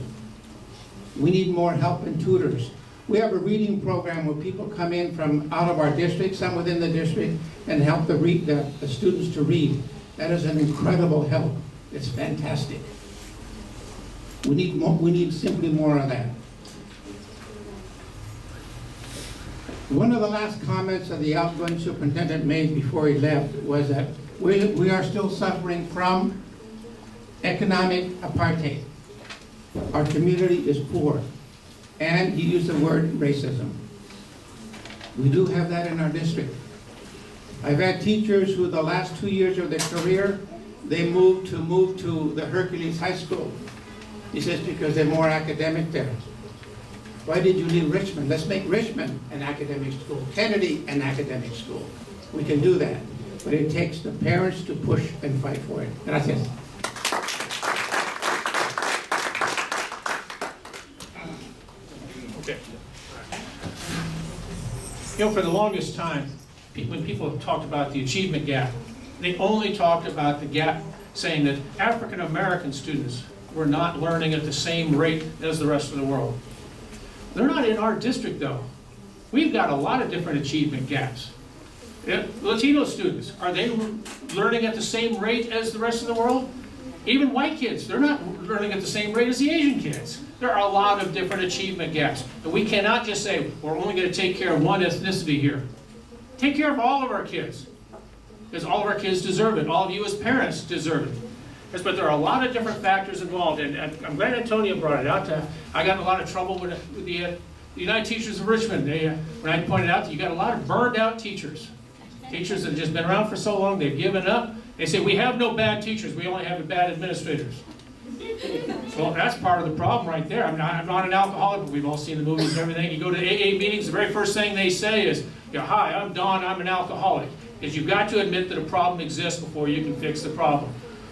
We need more help and tutors. We have a reading program where people come in from out of our district, some within the district, and help the students to read. That is an incredible help. It's fantastic. We need simply more of that. One of the last comments that the outgoing superintendent made before he left was that we are still suffering from economic apartheid. Our community is poor. And he used the word racism. We do have that in our district. I've had teachers who the last 2 years of their career, they move to the Hercules High School. He says because they're more academic there. Why did you leave Richmond? Let's make Richmond an academic school, Kennedy an academic school. We can do that, but it takes the parents to push and fight for it. Gracias. You know, for the longest time, when people have talked about the achievement gap, they only talked about the gap saying that African American students were not learning at the same rate as the rest of the world. They're not in our district though. We've got a lot of different achievement gaps. Latino students, are they learning at the same rate as the rest of the world? Even white kids, they're not learning at the same rate as the Asian kids. There are a lot of different achievement gaps. And we cannot just say, we're only going to take care of one ethnicity here. Take care of all of our kids. Because all of our kids deserve it. All of you as parents deserve it. But there are a lot of different factors involved. And I'm glad Antonio brought it out. I got in a lot of trouble with the United Teachers of Richmond. When I pointed out that you got a lot of burned out teachers. Teachers that have just been around for so long, they've given up. They say, we have no bad teachers, we only have bad administrators. Well, that's part of the problem right there. I'm not an alcoholic, but we've all seen the movies and everything. You go to AA meetings, the very first thing they say is, hi, I'm Don, I'm an alcoholic. Because you've got to admit that a problem exists before you can fix the problem.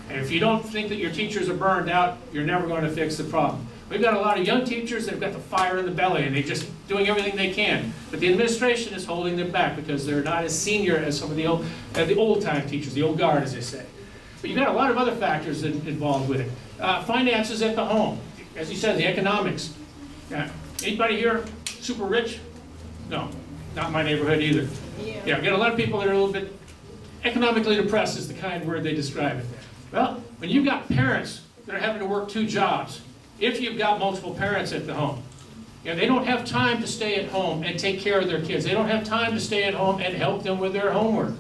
And if you don't think that your teachers are burned out, you're never going to fix the problem. We've got a lot of young teachers that have got the fire in the belly and they're just doing everything they can. But the administration is holding them back because they're not as senior as some of the old-time teachers, the old guard, as they say. But you've got a lot of other factors involved with it. Finances at the home. As you said, the economics. Anybody here super rich? No, not my neighborhood either. Yeah, I've got a lot of people that are a little bit economically depressed is the kind word they describe it. Well, when you've got parents that are having to work 2 jobs, if you've got multiple parents at the home, they don't have time to stay at home and take care of their kids. They don't have time to stay at home and help them with their homework.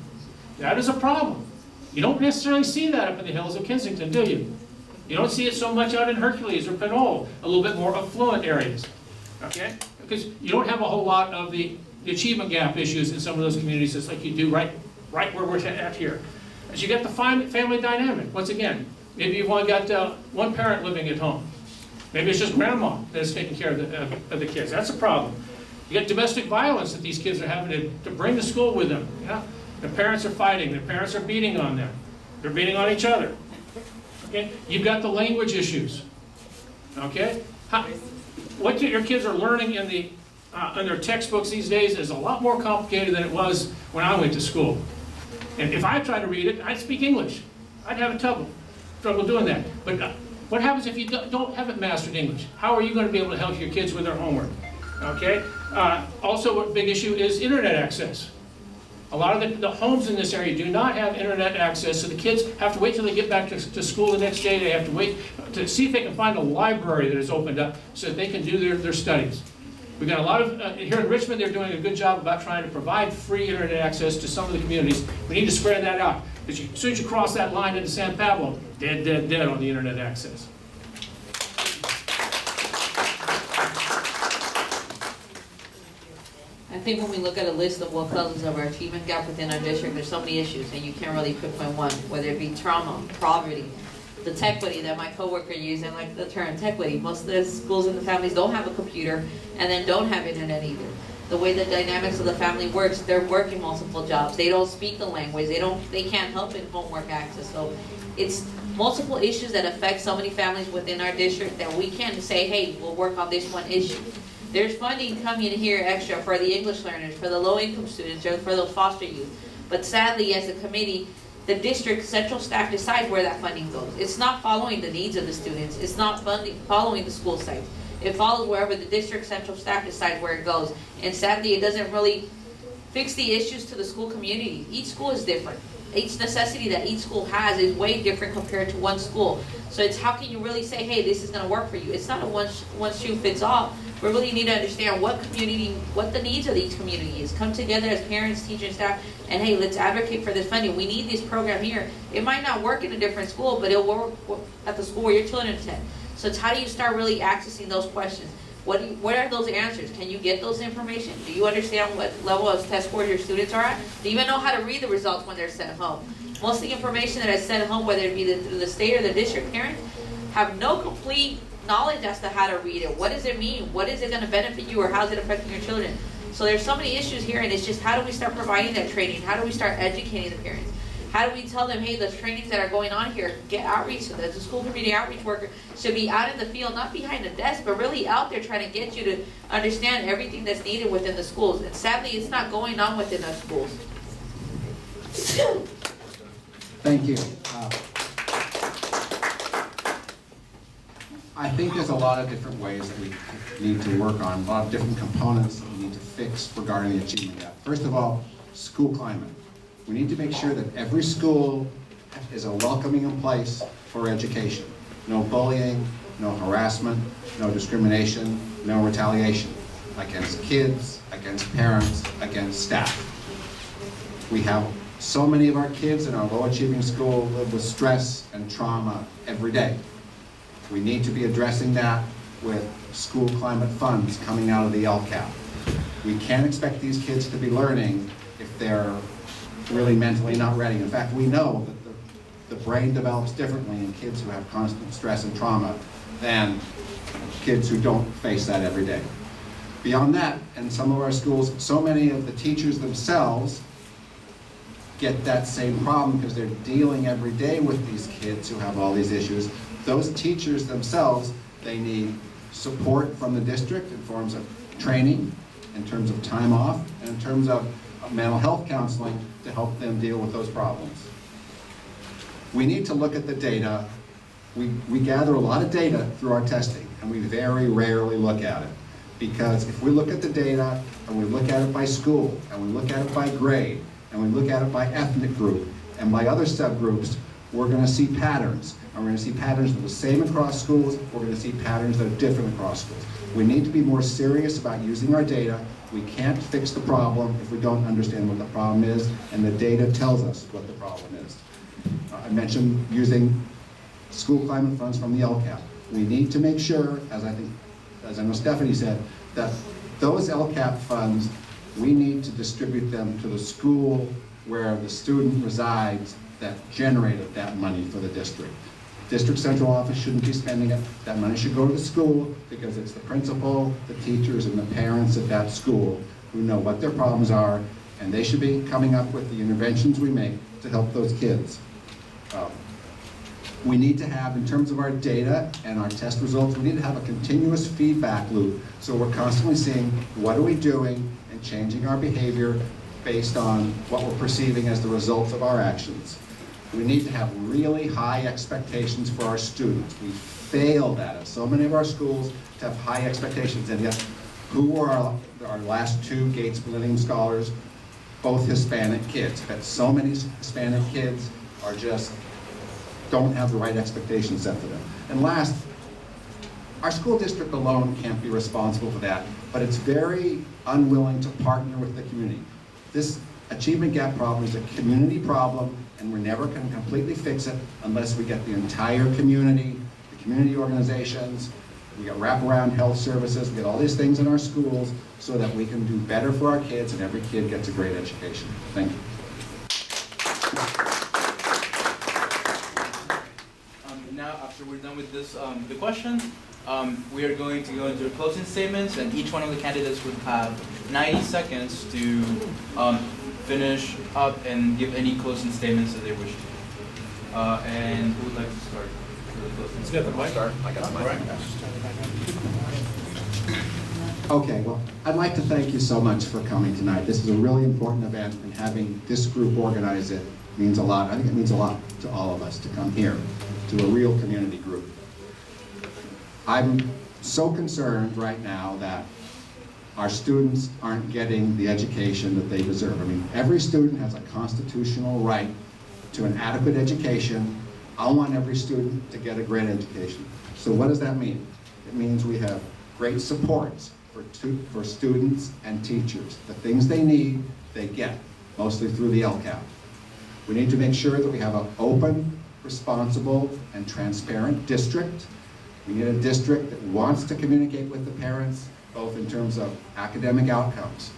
That is a problem. You don't necessarily see that up in the hills of Kensington, do you? You don't see it so much out in Hercules or Pinole, a little bit more affluent areas. Okay? Because you don't have a whole lot of the achievement gap issues in some of those communities just like you do right where we're at here. As you get the family dynamic, once again, maybe you've only got one parent living at home. Maybe it's just grandma that's taking care of the kids. That's a problem. You get domestic violence that these kids are having to bring to school with them. Yeah? The parents are fighting. The parents are beating on them. They're beating on each other. Okay? You've got the language issues. Okay? What your kids are learning in their textbooks these days is a lot more complicated than it was when I went to school. And if I tried to read it, I'd speak English. I'd have trouble doing that. But what happens if you haven't mastered English? How are you going to be able to help your kids with their homework? Okay? Also, a big issue is internet access. A lot of the homes in this area do not have internet access, so the kids have to wait till they get back to school the next day. They have to wait to see if they can find a library that is opened up so that they can do their studies. We've got a lot of, here in Richmond, they're doing a good job about trying to provide free internet access to some of the communities. We need to spread that out. Because as soon as you cross that line into San Pablo, dead on the internet access. I think when we look at a list of what causes of our achievement gap within our district, there's so many issues, and you can't really pinpoint one, whether it be trauma, poverty, the tequity that my coworker used, and like the term tequity. Most of the schools and the families don't have a computer and then don't have internet either. The way the dynamics of the family works, they're working multiple jobs. They don't speak the language. They can't help in homework access. So it's multiple issues that affect so many families within our district that we can't say, hey, we'll work on this one issue. There's funding coming in here extra for the English learners, for the low-income students, or for those foster youth. But sadly, as a committee, the district central staff decides where that funding goes. It's not following the needs of the students. It's not following the school site. It follows wherever the district central staff decides where it goes. And sadly, it doesn't really fix the issues to the school community. Each school is different. Each necessity that each school has is way different compared to one school. So it's how can you really say, hey, this is going to work for you? It's not a one shoe fits all. We really need to understand what the needs of each community is. Come together as parents, teachers, staff, and hey, let's advocate for this funding. We need this program here. It might not work in a different school, but it'll work at the school where your children attend. So it's how do you start really accessing those questions? What are those answers? Can you get those information? Do you understand what level of test scores your students are at? Do you even know how to read the results when they're sent home? Most of the information that is sent home, whether it be through the state or the district parents, have no complete knowledge as to how to read it. What does it mean? What is it going to benefit you, or how is it affecting your children? So there's so many issues here, and it's just how do we start providing that training? How do we start educating the parents? How do we tell them, hey, the trainings that are going on here, get outreach, the school community outreach worker should be out in the field, not behind a desk, but really out there trying to get you to understand everything that's needed within the schools. And sadly, it's not going on within our schools. Thank you. I think there's a lot of different ways that we need to work on, a lot of different components that we need to fix regarding the achievement gap. First of all, school climate. We need to make sure that every school is a welcoming place for education. No bullying, no harassment, no discrimination, no retaliation against kids, against parents, against staff. We have so many of our kids in our low-achieving school live with stress and trauma every day. We need to be addressing that with school climate funds coming out of the LCAP. We can't expect these kids to be learning if they're really mentally not ready. In fact, we know that the brain develops differently in kids who have constant stress and trauma than kids who don't face that every day. Beyond that, in some of our schools, so many of the teachers themselves get that same problem because they're dealing every day with these kids who have all these issues. Those teachers themselves, they need support from the district in forms of training, in terms of time off, and in terms of mental health counseling to help them deal with those problems. We need to look at the data. We gather a lot of data through our testing, and we very rarely look at it. Because if we look at the data, and we look at it by school, and we look at it by grade, and we look at it by ethnic group, and by other subgroups, we're going to see patterns. And we're going to see patterns that are the same across schools. We're going to see patterns that are different across schools. We need to be more serious about using our data. We can't fix the problem if we don't understand what the problem is, and the data tells us what the problem is. I mentioned using school climate funds from the LCAP. We need to make sure, as I know Stephanie said, that those LCAP funds, we need to distribute them to the school where the student resides that generated that money for the district. District central office shouldn't be spending it. That money should go to the school because it's the principal, the teachers, and the parents at that school who know what their problems are, and they should be coming up with the interventions we make to help those kids. We need to have, in terms of our data and our test results, we need to have a continuous feedback loop so we're constantly seeing what are we doing and changing our behavior based on what we're perceiving as the results of our actions. We need to have really high expectations for our students. We failed at it. So many of our schools have high expectations, and yet who were our last two Gates Millennium Scholars? Both Hispanic kids. But so many Hispanic kids are just don't have the right expectations set for them. And last, our school district alone can't be responsible for that, but it's very unwilling to partner with the community. This achievement gap problem is a community problem, and we're never going to completely fix it unless we get the entire community, the community organizations, we get wraparound health services, we get all these things in our schools so that we can do better for our kids and every kid gets a great education. Thank you. Now, after we're done with this, the questions, we are going to go into closing statements, and each one of the candidates would have 90 seconds to finish up and give any closing statements that they wish to. And who would like to start for the closing statements? Got the mic? I got the mic. Okay, well, I'd like to thank you so much for coming tonight. This is a really important event, and having this group organize it means a lot. I think it means a lot to all of us to come here, to a real community group. I'm so concerned right now that our students aren't getting the education that they deserve. I mean, every student has a constitutional right to an adequate education. I want every student to get a great education. So what does that mean? It means we have great supports for students and teachers. The things they need, they get, mostly through the LCAP. We need to make sure that we have an open, responsible, and transparent district. We need a district that wants to communicate with the parents, both in terms of academic outcomes,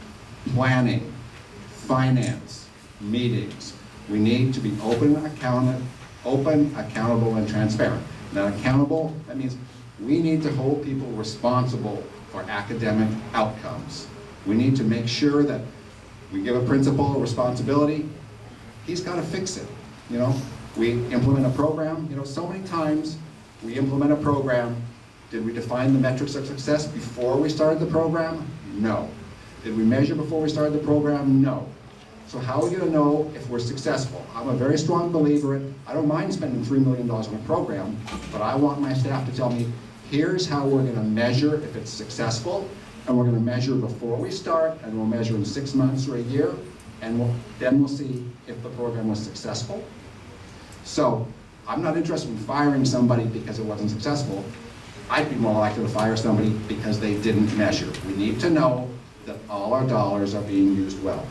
planning, finance, meetings. We need to be open, accountable, and transparent. Now, accountable, that means we need to hold people responsible for academic outcomes. We need to make sure that we give a principal a responsibility. He's got to fix it. You know, we implement a program, you know, so many times we implement a program. Did we define the metrics of success before we started the program? No. Did we measure before we started the program? No. So how are we going to know if we're successful? I'm a very strong believer in, I don't mind spending $3 million on a program, but I want my staff to tell me, here's how we're going to measure if it's successful, and we're going to measure before we start, and we'll measure in 6 months or a year, and then we'll see if the program was successful. So I'm not interested in firing somebody because it wasn't successful. I'd be more likely to fire somebody because they didn't measure. We need to know that all our dollars are being used well.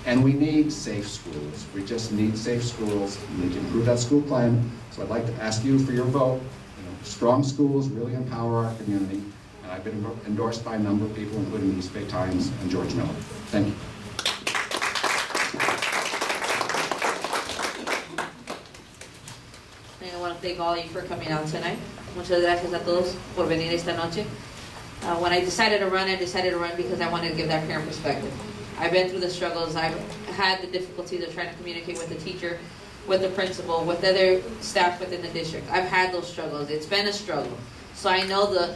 And we need safe schools. We just need safe schools. We need to improve that school climate. So I'd like to ask you for your vote. You know, strong schools really empower our community. And I've been endorsed by a number of people, including East Bay Times and George Miller. Thank you. I want to thank all of you for coming out tonight. Muchas gracias a todos por venir esta noche. When I decided to run because I wanted to give that parent perspective. I've been through the struggles. I've had the difficulties of trying to communicate with the teacher, with the principal, with other staff within the district. I've had those struggles. It's been a struggle. So I know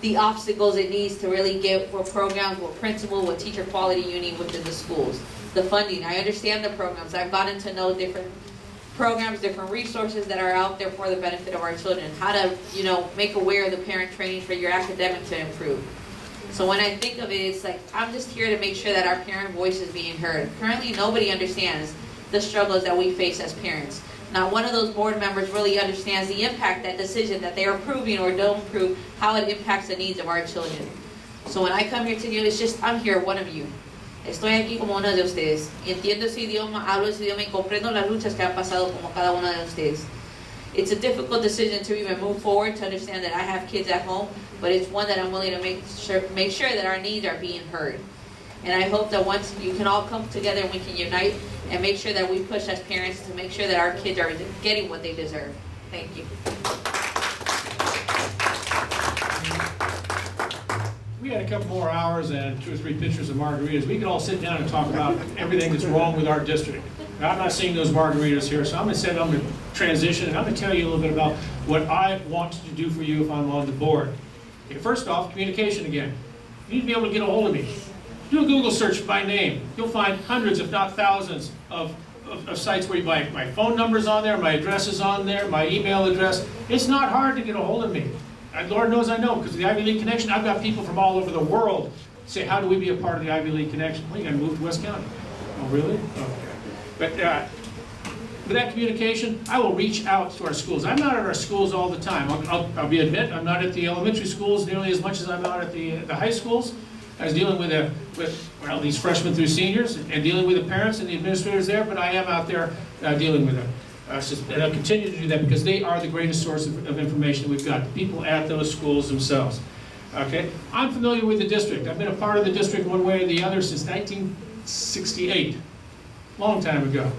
the obstacles it needs to really get for programs, with principal, with teacher quality unit within the schools. The funding. I understand the programs. I've gotten to know different programs, different resources that are out there for the benefit of our children. How to, you know, make aware of the parent training for your academic to improve. So when I think of it, it's like, I'm just here to make sure that our parent voice is being heard. Currently, nobody understands the struggles that we face as parents. Not one of those board members really understands the impact, that decision that they are approving or don't approve, how it impacts the needs of our children. So when I come here to you, it's just, I'm here, one of you. Estoy aquí como una de ustedes. Y entiendo ese idioma, hablo ese idioma y comprendo las luchas que han pasado como cada una de ustedes. It's a difficult decision to even move forward, to understand that I have kids at home, but it's one that I'm willing to make sure that our needs are being heard. And I hope that once you can all come together and we can unite and make sure that we push as parents to make sure that our kids are getting what they deserve. Thank you. We had a couple more hours and 2 or 3 pitchers of margaritas. We could all sit down and talk about everything that's wrong with our district. Now, I'm not seeing those margaritas here, so I'm going to transition, and I'm going to tell you a little bit about what I want to do for you if I'm on the board. Okay, first off, communication again. You need to be able to get a hold of me. Do a Google search by name. You'll find hundreds, if not thousands, of sites where my phone number's on there, my address is on there, my email address. It's not hard to get a hold of me. Lord knows I know, because of the Ivy League Connection, I've got people from all over the world say, how do we be a part of the Ivy League Connection? Well, you got to move to West County. Oh, really? Okay. But with that communication, I will reach out to our schools. I'm not at our schools all the time. I'll admit, I'm not at the elementary schools nearly as much as I'm out at the high schools. I was dealing with these freshmen through seniors and dealing with the parents and the administrators there, but I am out there dealing with them. And I'll continue to do that because they are the greatest source of information we've got, the people at those schools themselves. Okay? I'm familiar with the district. I've been a part of the district one way or the other since 1968, long time ago.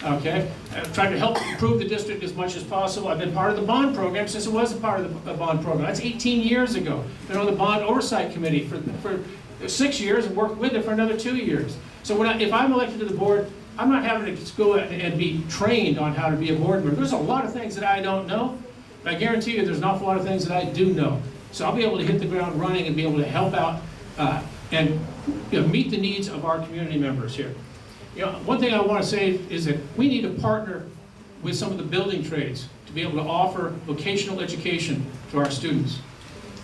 Okay? I've tried to help improve the district as much as possible. I've been part of the bond program since it was a part of the bond program. That's 18 years ago. I've been on the bond oversight committee for 6 years and worked with it for another 2 years. So if I'm elected to the board, I'm not having to go and be trained on how to be a board member. There's a lot of things that I don't know, but I guarantee you there's an awful lot of things that I do know. So I'll be able to hit the ground running and be able to help out and meet the needs of our community members here. One thing I want to say is that we need to partner with some of the building trades to be able to offer vocational education to our students.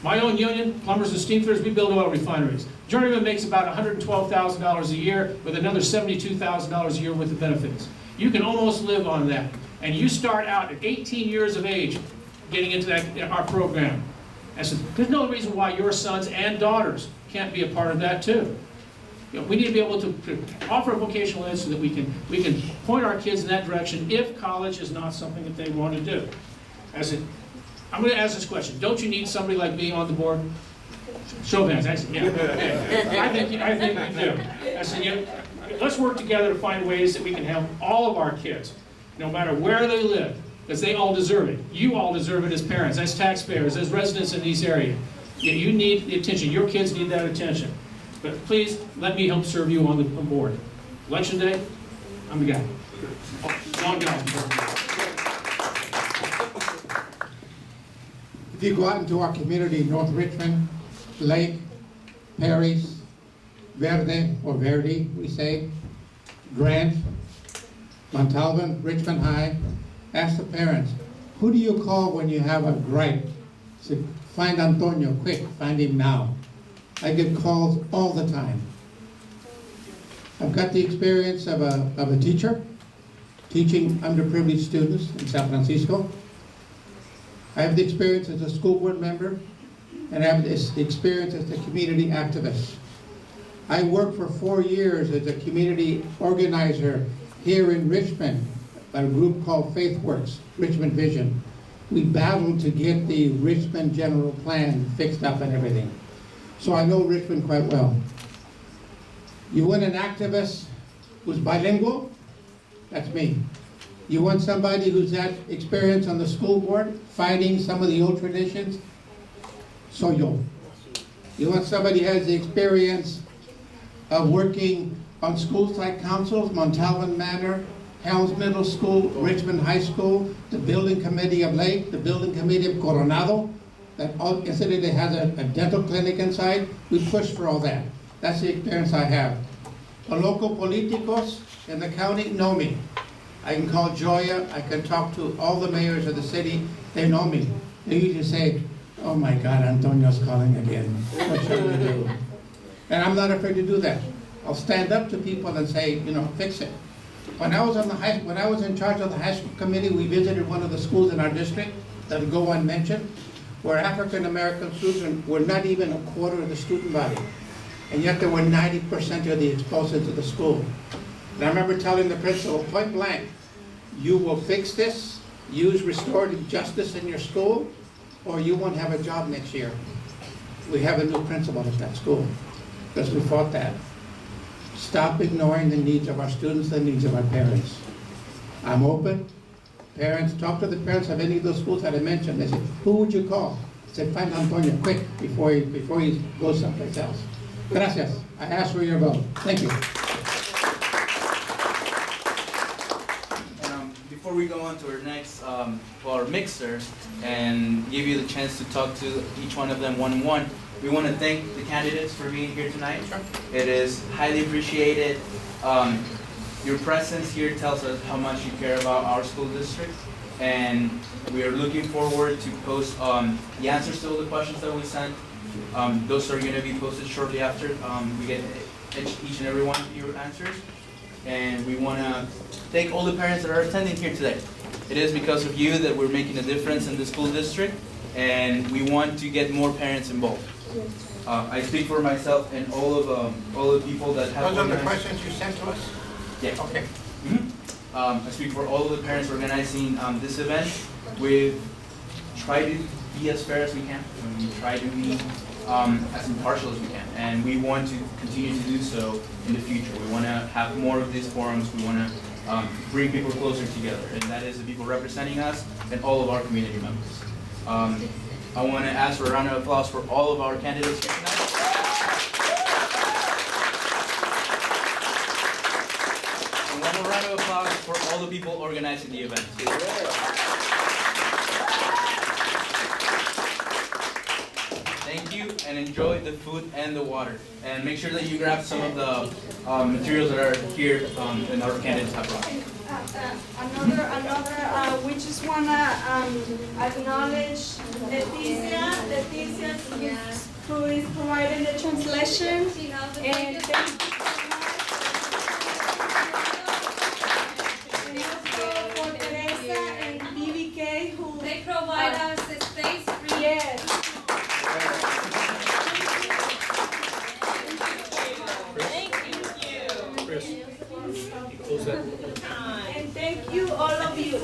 My own union, plumbers and steamfitters, we build oil refineries. Journeyman makes about $112,000 a year with another $72,000 a year with the benefits. You can almost live on that. And you start out at 18 years of age getting into our program. And so there's no reason why your sons and daughters can't be a part of that too. We need to be able to offer a vocational ed so that we can point our kids in that direction if college is not something that they want to do. I'm going to ask this question. Don't you need somebody like me on the board? Show of hands. I said, yeah. I think we do. I said, let's work together to find ways that we can help all of our kids, no matter where they live, because they all deserve it. You all deserve it as parents, as taxpayers, as residents in these areas. You need the attention. Your kids need that attention. But please, let me help serve you on the board. Election day, I'm the guy. Don Gosney. If you go out into our community, North Richmond, Lake, Perry's, Verde, or Verdi, we say, Grant, Montalban, Richmond High, ask the parents, who do you call when you have a gripe? Say, find Antonio, quick, find him now. I get calls all the time. I've got the experience of a teacher, teaching underprivileged students in San Francisco. I have the experience as a school board member, and I have the experience as a community activist. I worked for 4 years as a community organizer here in Richmond, a group called FaithWorks, Richmond Vision. We battled to get the Richmond general plan fixed up and everything. So I know Richmond quite well. You want an activist who's bilingual? That's me. You want somebody who's had experience on the school board, fighting some of the old traditions? Soy yo. You want somebody who has the experience of working on school site councils, Montalban Manor, Helms Middle School, Richmond High School, the building committee of Lake, the building committee of Coronado, that all, incidentally has a dental clinic inside. We push for all that. That's the experience I have. The local politicos in the county know me. I can call Joya, I can talk to all the mayors of the city, they know me. They usually say, oh my God, Antonio's calling again. What shall we do? And I'm not afraid to do that. I'll stand up to people and say, you know, fix it. When I was in charge of the high school committee, we visited one of the schools in our district that'll go unmentioned, where African American students were not even a quarter of the student body. And yet there were 90% of the exposure to the school. And I remember telling the principal point blank, you will fix this, use restorative justice in your school, or you won't have a job next year. We have a new principal at that school, because we fought that. Stop ignoring the needs of our students, the needs of our parents. I'm open. Parents, talk to the parents of any of those schools that I mentioned. They said, who would you call? I said, find Antonio quick before he goes someplace else. Gracias. I ask for your vote. Thank you. Before we go on to our next, to our mixer, and give you the chance to talk to each one of them one-on-one, we want to thank the candidates for being here tonight. It is highly appreciated. Your presence here tells us how much you care about our school district, and we are looking forward to post the answers to all the questions that we sent. Those are going to be posted shortly after we get each and every one of your answers. And we want to thank all the parents that are attending here today. It is because of you that we're making a difference in the school district, and we want to get more parents involved. I speak for myself and all of the people that have. Those are the questions you sent to us? Yeah. Okay. I speak for all of the parents organizing this event. We've tried to be as fair as we can, and we try to be as impartial as we can, and we want to continue to do so in the future. We want to have more of these forums. We want to bring people closer together, and that is the people representing us and all of our community members. I want to ask for a round of applause for all of our candidates here tonight. And one more round of applause for all the people organizing the event. Thank you, and enjoy the food and the water. And make sure that you grab some of the materials that are here and our candidates have brought. We just want to acknowledge Leticia, who is providing the translation. And also for Teresa and BBK, who they provide us a space free. Yes. Chris, close that. And thank you, all of you.